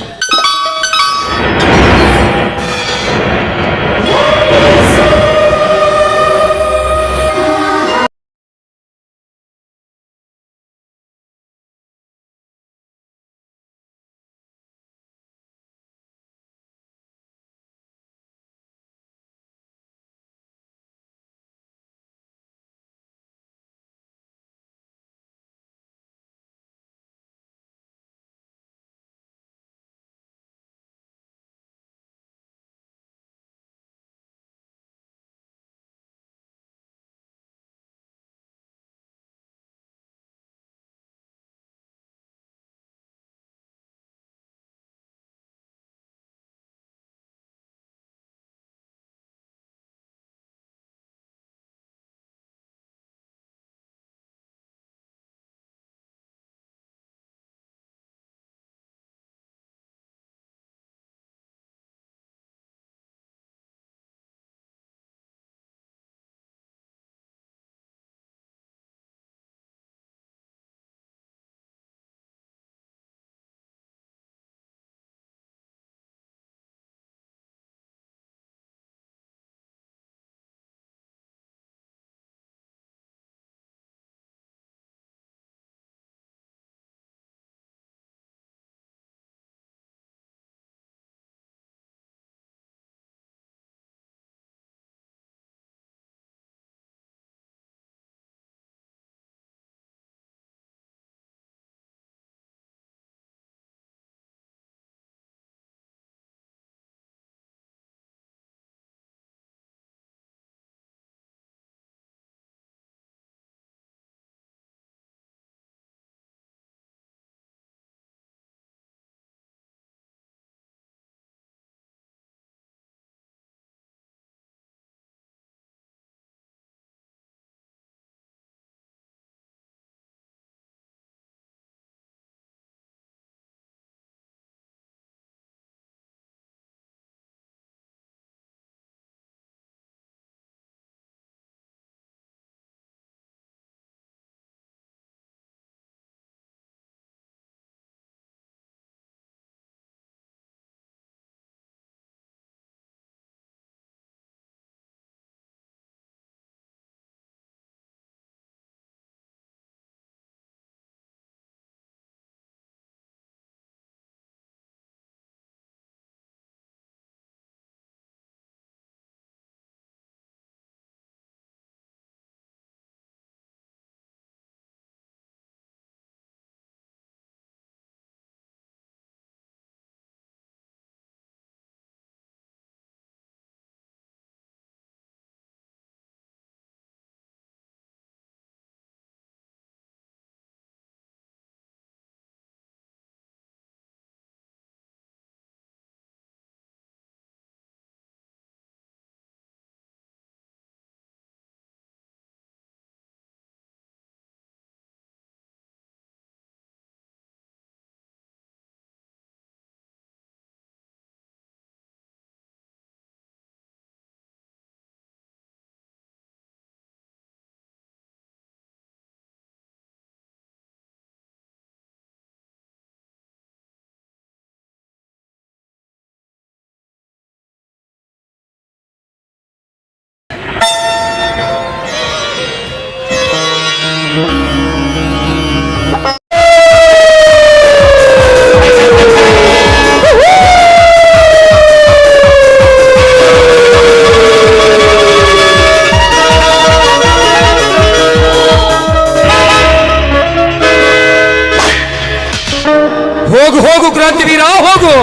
ಕ್ರಾಂತಿವೀರ ಹೋಗು.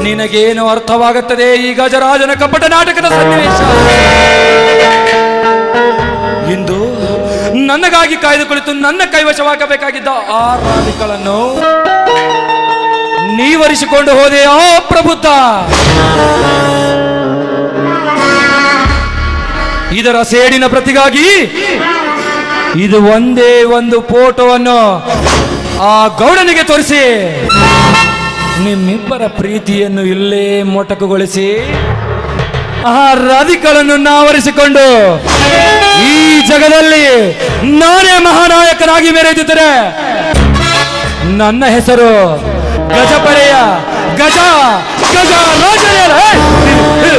ನಿನಗೇನು ಅರ್ಥವಾಗುತ್ತದೆ ಈ ಗಜರಾಜನ ಕಪಟ ನಾಟಕದ ಸನ್ನಿವೇಶ? ಇಂದು ನನಗಾಗಿ ಕಾಯ್ದು ಕುಳಿತು ನನ್ನ ಕೈವಶವಾಗಬೇಕಾಗಿದ್ದ ಆ ರಾಧಿಗಳನ್ನು ನೀವರಿಸಿಕೊಂಡು ಹೋದೆ ಆ ಪ್ರಬುದ್ಧ. ಇದರ ಸೇಡಿನ ಪ್ರತಿಗಾಗಿ ಇದು ಒಂದೇ ಒಂದು ಫೋಟೋವನ್ನು ಆ ಗೌಡನಿಗೆ ತೋರಿಸಿ ನಿಮ್ಮಿಬ್ಬರ ಪ್ರೀತಿಯನ್ನು ಇಲ್ಲೇ ಮೊಟಕುಗೊಳಿಸಿ ಆ ರಾಧಿಕಳನ್ನು ಆವರಿಸಿಕೊಂಡು ಈ ಜಗದಲ್ಲಿ ನಾನೇ ಮಹಾನಾಯಕನಾಗಿ ಮೆರೆದಿದ್ದರೆ ನನ್ನ ಹೆಸರು ಗಜಪರೆಯ ಗಜ ಗಜ ರಾಜನೇ.